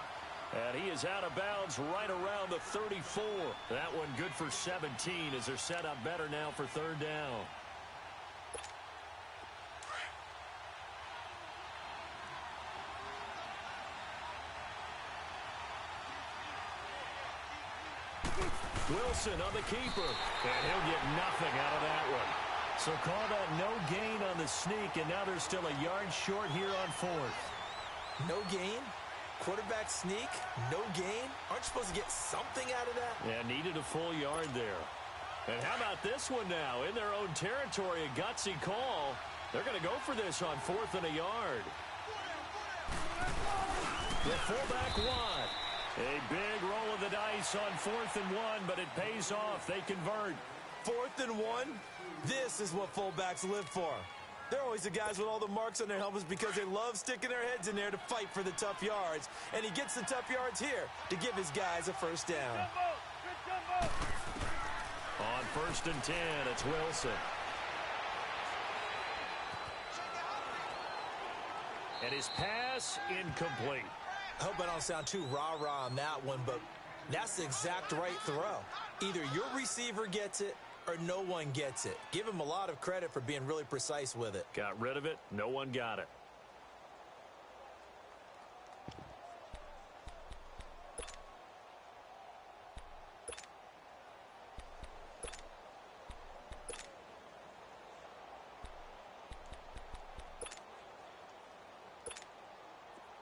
And he is out of bounds right around the 34. That one good for 17 as they're set up better now for 3rd down. Wilson on the keeper. And he'll get nothing out of that one. So call that no gain on the sneak, and now they're still a yard short here on 4th. No gain? Quarterback sneak? No gain? Aren't you supposed to get something out of that? Yeah, needed a full yard there. And how about this one now? In their own territory, a gutsy call. They're going to go for this on 4th and a yard. The fullback wide. A big roll of the dice on 4th and 1, but it pays off. They convert. 4th and 1? This is what fullbacks live for. They're always the guys with all the marks on their helmets because they love sticking their heads in there to fight for the tough yards. And he gets the tough yards here to give his guys a first down. On 1st and 10, it's Wilson. And his pass incomplete. I hope I don't sound too rah-rah on that one, but that's the exact right throw. Either your receiver gets it or no one gets it. Give him a lot of credit for being really precise with it. Got rid of it. No one got it.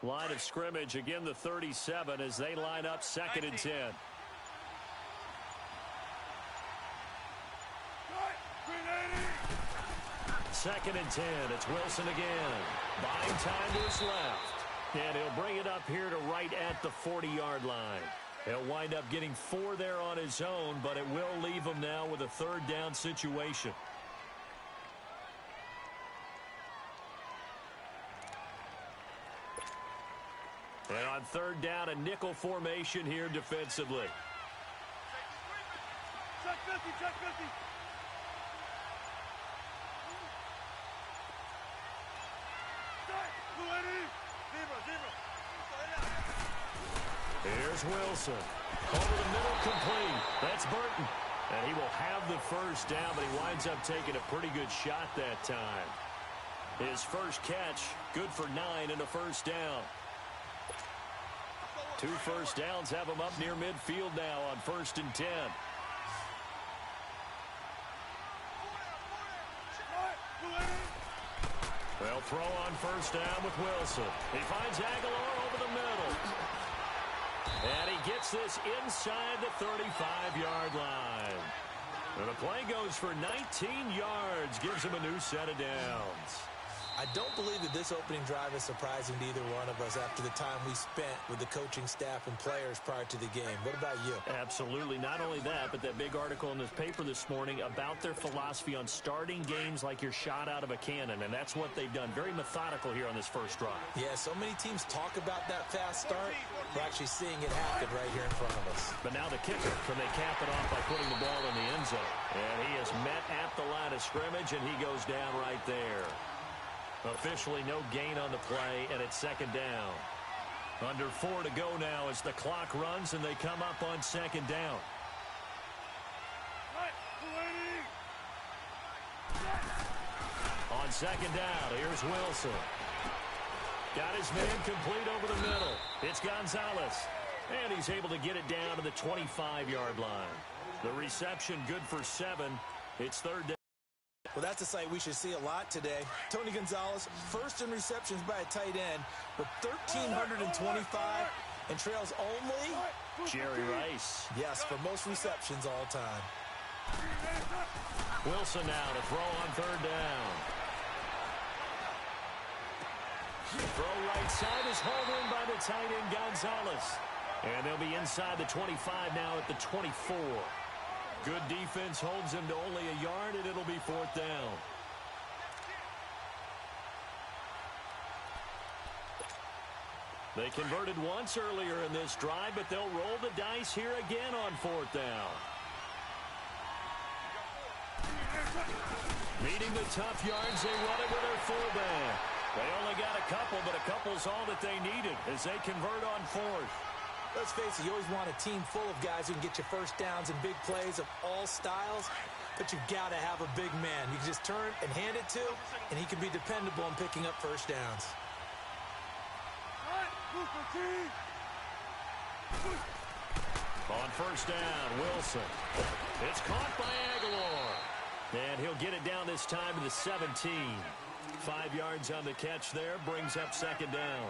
Line of scrimmage, again the 37 as they line up 2nd and 10. 2nd and 10. It's Wilson again. Buying time to his left. And he'll bring it up here to right at the 40-yard line. He'll wind up getting 4 there on his own, but it will leave him now with a 3rd down situation. And on 3rd down, a nickel formation here defensively. Check 50, check 50. Here's Wilson. Over the middle, complete. That's Burton. And he will have the first down, but he winds up taking a pretty good shot that time. His first catch, good for 9 and a first down. 2 first downs have him up near midfield now on 1st and 10. They'll throw on 1st down with Wilson. He finds Aguilar over the middle. And he gets this inside the 35-yard line. And the play goes for 19 yards, gives him a new set of downs. I don't believe that this opening drive is surprising to either one of us after the time we spent with the coaching staff and players prior to the game. What about you? Absolutely. Not only that, but that big article in this paper this morning about their philosophy on starting games like you're shot out of a cannon, and that's what they've done. Very methodical here on this first drive. Yeah, so many teams talk about that fast start. We're actually seeing it happen right here in front of us. But now the kicker, can they cap it off by putting the ball in the end zone? And he is met at the line of scrimmage, and he goes down right there. Officially no gain on the play, and it's 2nd down. Under 4 to go now as the clock runs, and they come up on 2nd down. On 2nd down, here's Wilson. Got his man complete over the middle. It's Gonzalez. And he's able to get it down to the 25-yard line. The reception good for 7. It's 3rd down. Well, that's a sight we should see a lot today. Tony Gonzalez, first in receptions by a tight end with 1,325 and trails only Jerry Rice. Yes, for most receptions all time. Wilson now to throw on 3rd down. Throw right side is hauled in by the tight end Gonzalez. And they'll be inside the 25 now at the 24. Good defense holds him to only a yard, and it'll be 4th down. They converted once earlier in this drive, but they'll roll the dice here again on 4th down. Needing the tough yards, they run it with their fullback. They only got a couple, but a couple's all that they needed as they convert on 4th. Let's face it, you always want a team full of guys who can get you first downs and big plays of all styles, but you've got to have a big man. You can just turn and hand it to, and he can be dependable in picking up first downs. On 1st down, Wilson. It's caught by Aguilar. And he'll get it down this time to the 17. 5 yards on the catch there, brings up 2nd down.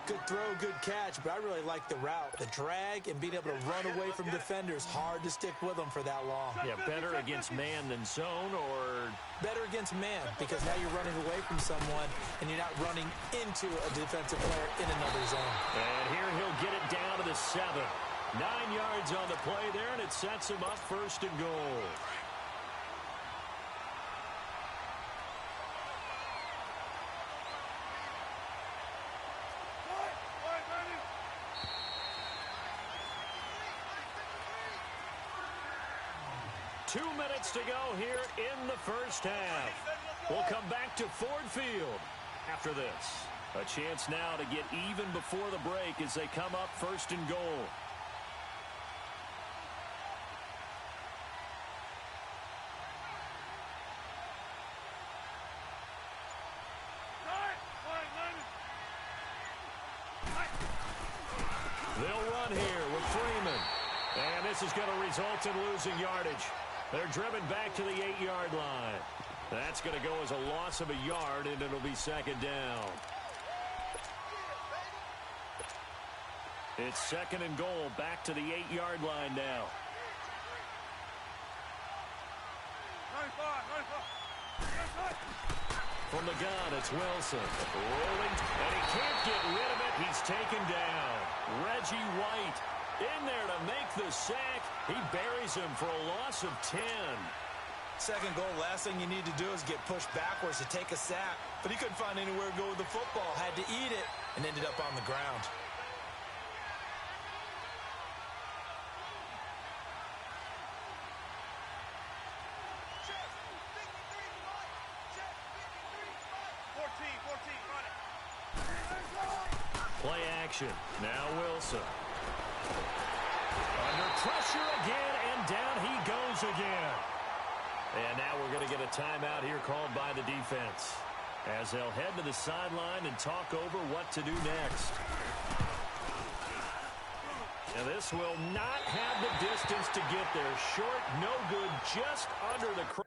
Good throw, good catch, but I really like the route. The drag and being able to run away from defenders, hard to stick with them for that long. Yeah, better against man than zone, or? Better against man, because now you're running away from someone and you're not running into a defensive player in another zone. And here he'll get it down to the 7. 9 yards on the play there, and it sets him up 1st and goal. Two minutes to go here in the first half. We'll come back to Ford Field after this. A chance now to get even before the break as they come up 1st and goal. They'll run here with Freeman. And this is going to result in losing yardage. They're driven back to the 8-yard line. That's going to go as a loss of a yard, and it'll be 2nd down. It's 2nd and goal, back to the 8-yard line now. 95. From the gun, it's Wilson. Rolling, and he can't get rid of it. He's taken down. Reggie White in there to make the sack. He buries him for a loss of 10. 2nd goal, last thing you need to do is get pushed backwards to take a sack. But he couldn't find anywhere to go with the football. Had to eat it and ended up on the ground. Play action. Now Wilson. Under pressure again, and down he goes again. And now we're going to get a timeout here called by the defense, as they'll head to the sideline and talk over what to do next. And this will not have the distance to get there. Short, no good, just under the cross.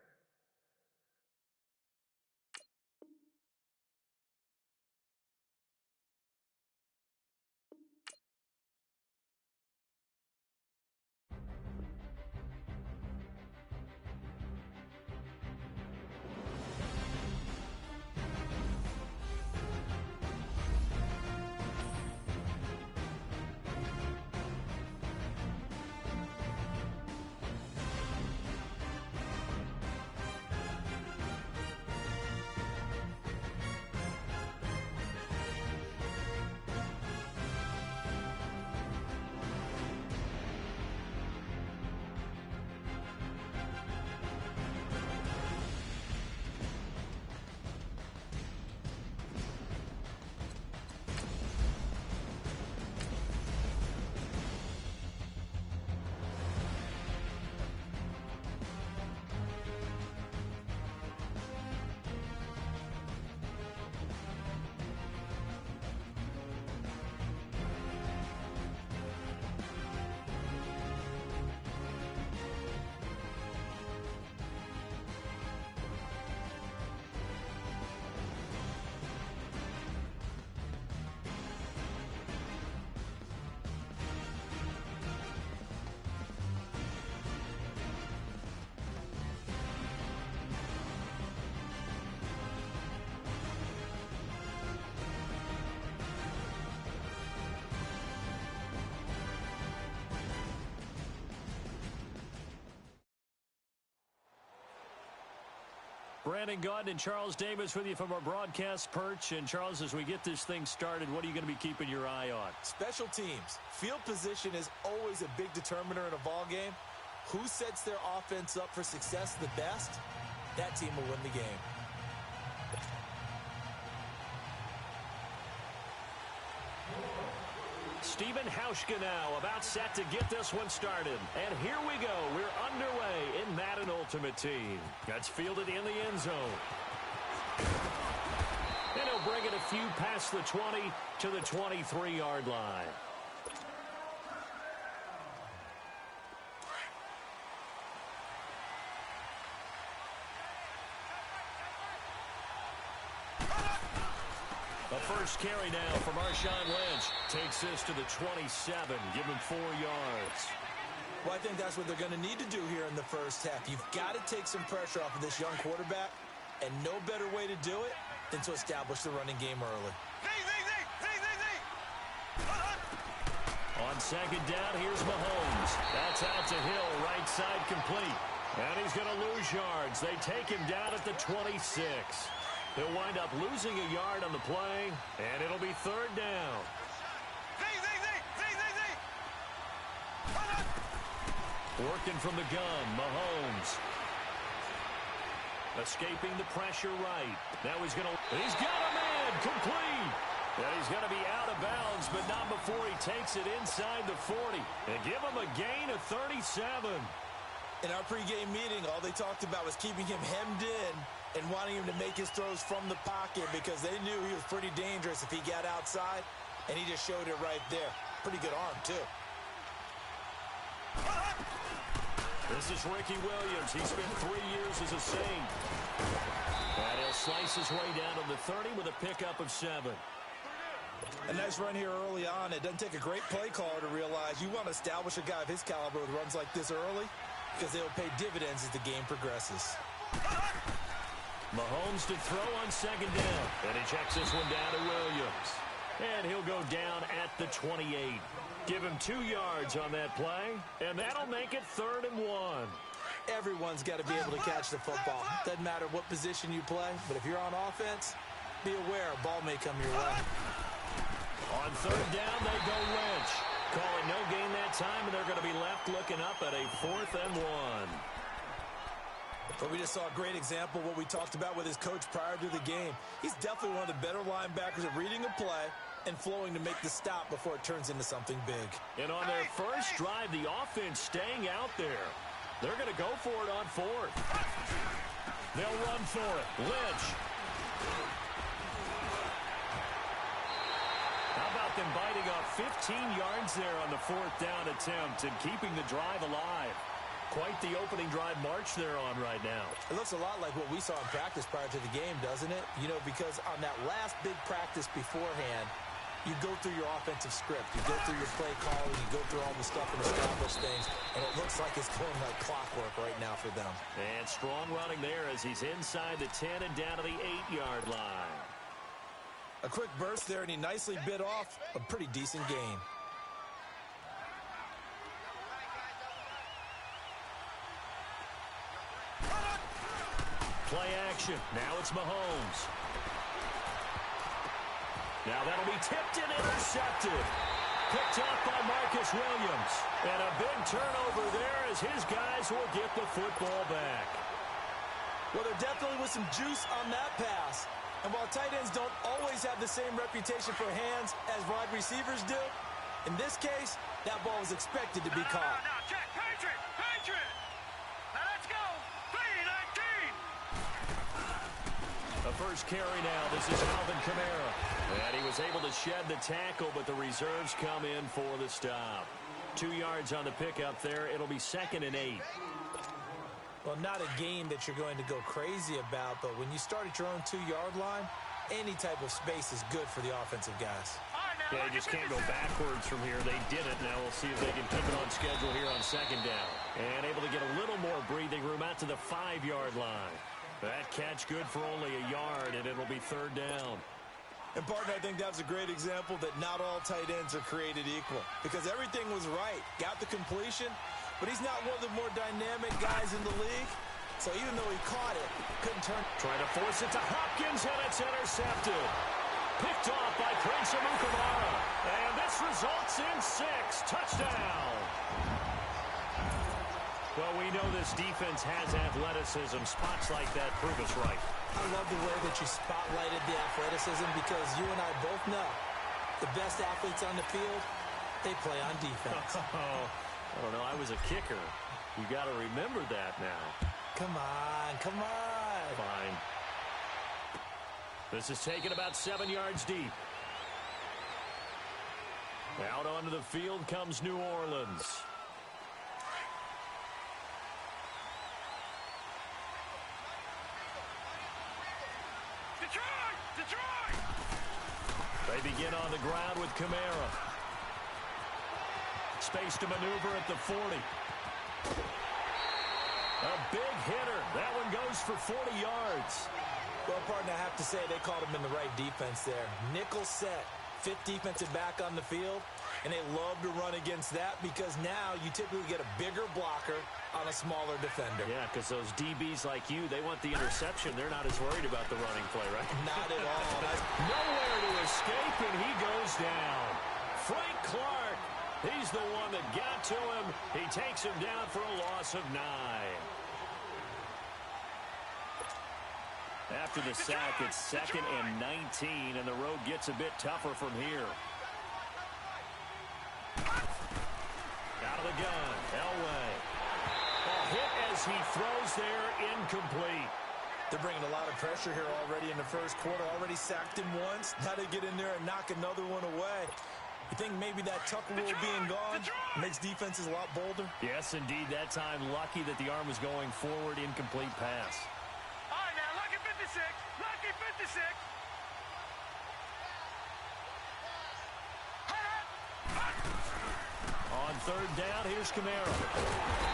Brandon Gaudin and Charles Davis with you from our broadcast perch. And, Charles, as we get this thing started, what are you going to be keeping your eye on? Special teams. Field position is always a big determiner in a ball game. Who sets their offense up for success the best, that team will win the game. Stephen Hauschka now about set to get this one started. And here we go. We're underway in Madden Ultimate Team. That's fielded in the end zone. And he'll bring it a few past the 20 to the 23-yard line. A A first carry now from Marshawn Lynch. Takes this to the 27. Give him 4 yards. Well, I think that's what they're going to need to do here in the first half. You've got to take some pressure off of this young quarterback, and no better way to do it than to establish the running game early. On second down, here's Mahomes. That's out to Hill, right side complete. And he's going to lose yards. They take him down at the 26. He'll wind up losing a yard on the play, and it'll be third down. Working from the gun, Mahomes. Escaping the pressure right. Now he's got a man, complete. And he's going to be out of bounds, but not before he takes it inside the 40. And give him a gain of 37. In our pregame meeting, all they talked about was keeping him hemmed in and wanting him to make his throws from the pocket because they knew he was pretty dangerous if he got outside, and he just showed it right there. Pretty good arm, too. This is Ricky Williams. He spent 3 years as a Saint. And he'll slice his way down to the 30 with a pickup of 7. A nice run here early on. It doesn't take a great play caller to realize you want to establish a guy of his caliber with runs like this early because they'll pay dividends as the game progresses. Mahomes to throw on second down. And he checks this one down to Williams. And he'll go down at the 28. Give him 2 yards on that play, and that'll make it 3rd and 1. Everyone's got to be able to catch the football. Doesn't matter what position you play, but if you're on offense, be aware a ball may come your way. On third down, they go Lynch. Call it no gain that time, and they're going to be left looking up at a 4th and 1. But we just saw a great example of what we talked about with his coach prior to the game. He's definitely one of the better linebackers at reading a play and flowing to make the stop before it turns into something big. And on their first drive, the offense staying out there. They're going to go for it on 4th. They'll run for it. Lynch. How about them biting off 15 yards there on the 4th down attempt and keeping the drive alive? Quite the opening drive march they're on right now. It looks a lot like what we saw in practice prior to the game, doesn't it? You know, because on that last big practice beforehand, you go through your offensive script. You go through your play calling. You go through all the stuff and establish things. And it looks like it's going like clockwork right now for them. And strong running there as he's inside the 10 and down to the 8-yard line. A quick burst there, and he nicely bit off a pretty decent gain. Play action. Now it's Mahomes. Now that'll be tipped and intercepted. Picked off by Marcus Williams. And a big turnover there as his guys will get the football back. Well, there definitely was some juice on that pass. And while tight ends don't always have the same reputation for hands as wide receivers do, in this case, that ball was expected to be caught. Now, check. Patriot! Patriot! Now, let's go. 3-19. A first carry now. This is Alvin Kamara. And he was able to shed the tackle, but the reserves come in for the stop. 2 yards on the pickup there. It'll be 2nd and 8. Well, not a game that you're going to go crazy about, but when you start at your own 2-yard line, any type of space is good for the offensive guys. Yeah, they just can't go backwards from here. They did it. Now we'll see if they can keep it on schedule here on second down. And able to get a little more breathing room out to the 5-yard line. That catch good for only a yard, and it'll be 3rd down. And, partner, I think that's a great example that not all tight ends are created equal because everything was right. Got the completion, but he's not one of the more dynamic guys in the league. So even though he caught it, couldn't turn. Trying to force it to Hopkins, and it's intercepted. Picked off by Prince Amukamara. And this results in 6. Touchdown. Well, we know this defense has athleticism. Spots like that prove us right. I love the way that you spotlighted the athleticism because you and I both know the best athletes on the field, they play on defense. I don't know. I was a kicker. You got to remember that now. Come on, come on. Fine. This is taken about 7 yards deep. Out onto the field comes New Orleans. Detroit! Detroit! They begin on the ground with Kamara. Space to maneuver at the 40. A big hitter. That one goes for 40 yards. Well, partner, I have to say they called him in the right defense there. Nickel set, fifth defensive back on the field, and they love to run against that because now you typically get a bigger blocker on a smaller defender. Yeah, because those DBs like you, they want the interception. They're not as worried about the running play, right? Not at all. Nowhere to escape, and he goes down. Frank Clark, he's the one that got to him. He takes him down for a loss of 9. After the sack, it's 2nd and 19, and the road gets a bit tougher from here. Out of the gun, Elway. A hit as he throws there, incomplete. They're bringing a lot of pressure here already in the first quarter. Already sacked him once. Now they get in there and knock another one away. You think maybe that tuck rule being gone makes defenses a lot bolder? Yes, indeed. That time, lucky that the arm was going forward, incomplete pass. All right, now, lucky 56. Lucky 56. On 3rd down, here's Kamara.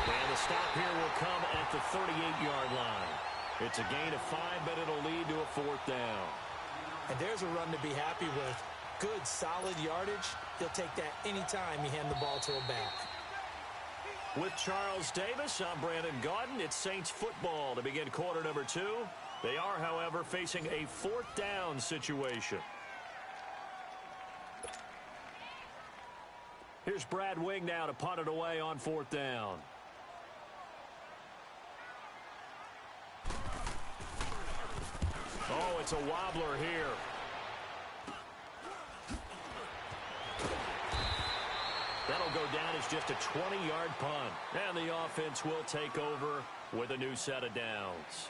And the stop here will come at the 38-yard line. It's a gain of 5, but it'll lead to a 4th down. And there's a run to be happy with. Good, solid yardage. He'll take that anytime you hand the ball to a back. With Charles Davis, I'm Brandon Gaudin. It's Saints football to begin quarter number 2. They are, however, facing a 4th down situation. Here's Brad Wing now to punt it away on 4th down. Oh, it's a wobbler here. That'll go down as just a 20-yard punt. And the offense will take over with a new set of downs.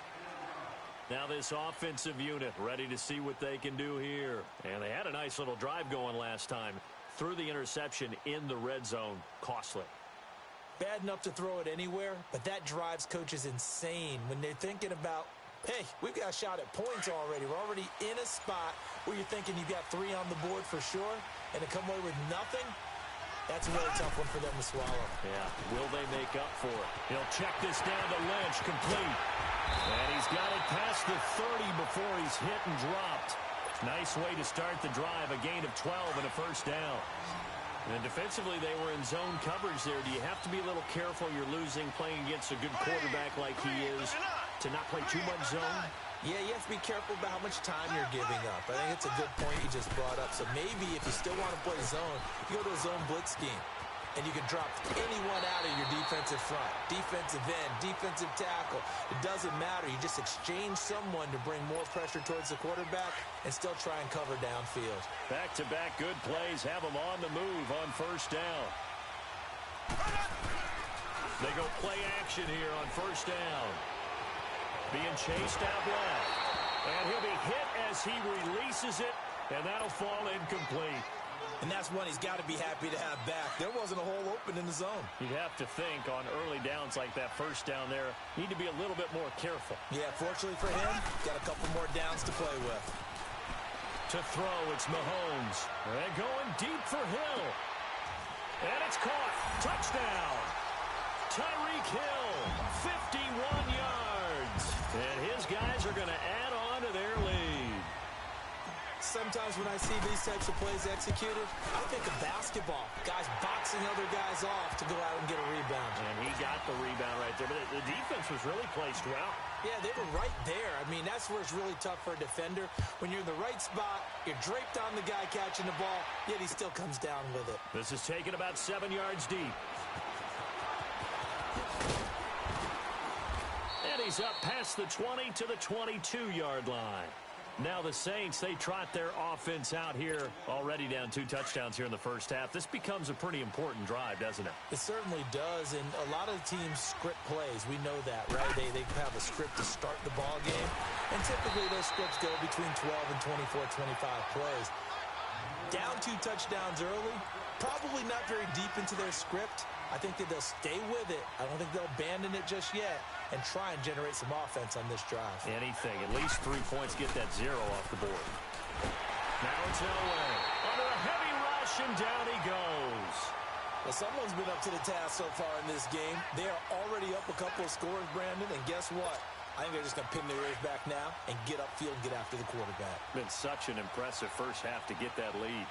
Now this offensive unit ready to see what they can do here. And they had a nice little drive going last time. Threw the interception in the red zone. Costly. Bad enough to throw it anywhere, but that drives coaches insane when they're thinking about, hey, we've got a shot at points already. We're already in a spot where you're thinking you've got 3 on the board for sure, and to come away with nothing, that's a really tough one for them to swallow. Yeah, will they make up for it? He'll check this down to Lynch, complete. And he's got it past the 30 before he's hit and dropped. Nice way to start the drive, a gain of 12 and a 1st down. And defensively, they were in zone coverage there. Do you have to be a little careful? You're losing, playing against a good quarterback like he is, to not play too much zone? Yeah, you have to be careful about how much time you're giving up. I think it's a good point you just brought up. So maybe if you still want to play zone, you go to a zone blitz scheme. And you can drop anyone out of your defensive front. Defensive end, defensive tackle. It doesn't matter. You just exchange someone to bring more pressure towards the quarterback and still try and cover downfield. Back-to-back good plays have them on the move on 1st down. They go play action here on 1st down. Being chased out left. And he'll be hit as he releases it, and that'll fall incomplete. And that's one he's got to be happy to have back. There wasn't a hole open in the zone. You'd have to think on early downs like that 1st down there, need to be a little bit more careful. Yeah, fortunately for him, got a couple more downs to play with. To throw, it's Mahomes. And going deep for Hill. And it's caught. Touchdown. Tyreek Hill, 51 yards. And his guys are going to add on to their lead. Sometimes when I see these types of plays executed, I think of basketball. Guys boxing other guys off to go out and get a rebound. And he got the rebound right there. But the defense was really placed well. Yeah, they were right there. I mean, that's where it's really tough for a defender. When you're in the right spot, you're draped on the guy catching the ball, yet he still comes down with it. This is taken about 7 yards deep. And he's up past the 20 to the 22-yard line. Now the Saints, they trot their offense out here, already down 2 touchdowns here in the first half. This becomes a pretty important drive, doesn't it? It certainly does, and a lot of teams script plays. We know that, right? They have a script to start the ball game, and typically those scripts go between 12 and 24, 25 plays. Down 2 touchdowns early, probably not very deep into their script. I think that they'll stay with it. I don't think they'll abandon it just yet and try and generate some offense on this drive. Anything. At least 3 points, get that 0 off the board. Now it's Elway. Under a heavy rush, and down he goes. Well, someone's been up to the task so far in this game. They are already up a couple of scores, Brandon, and guess what? I think they're just going to pin their ears back now and get upfield and get after the quarterback. Been such an impressive first half to get that lead.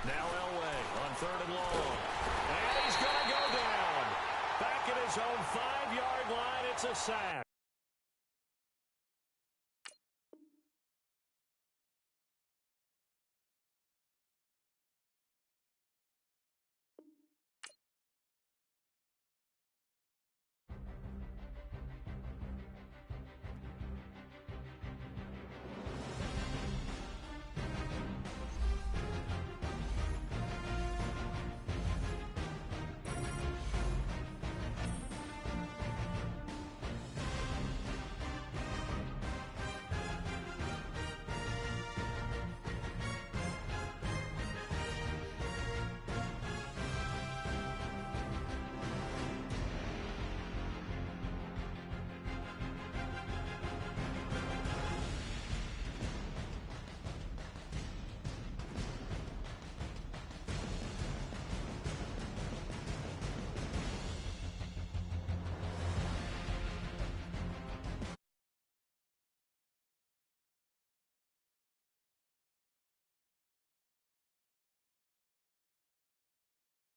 Now Elway on 3rd and long. And he's going to go down. Back at his own 5-yard line, it's a sack.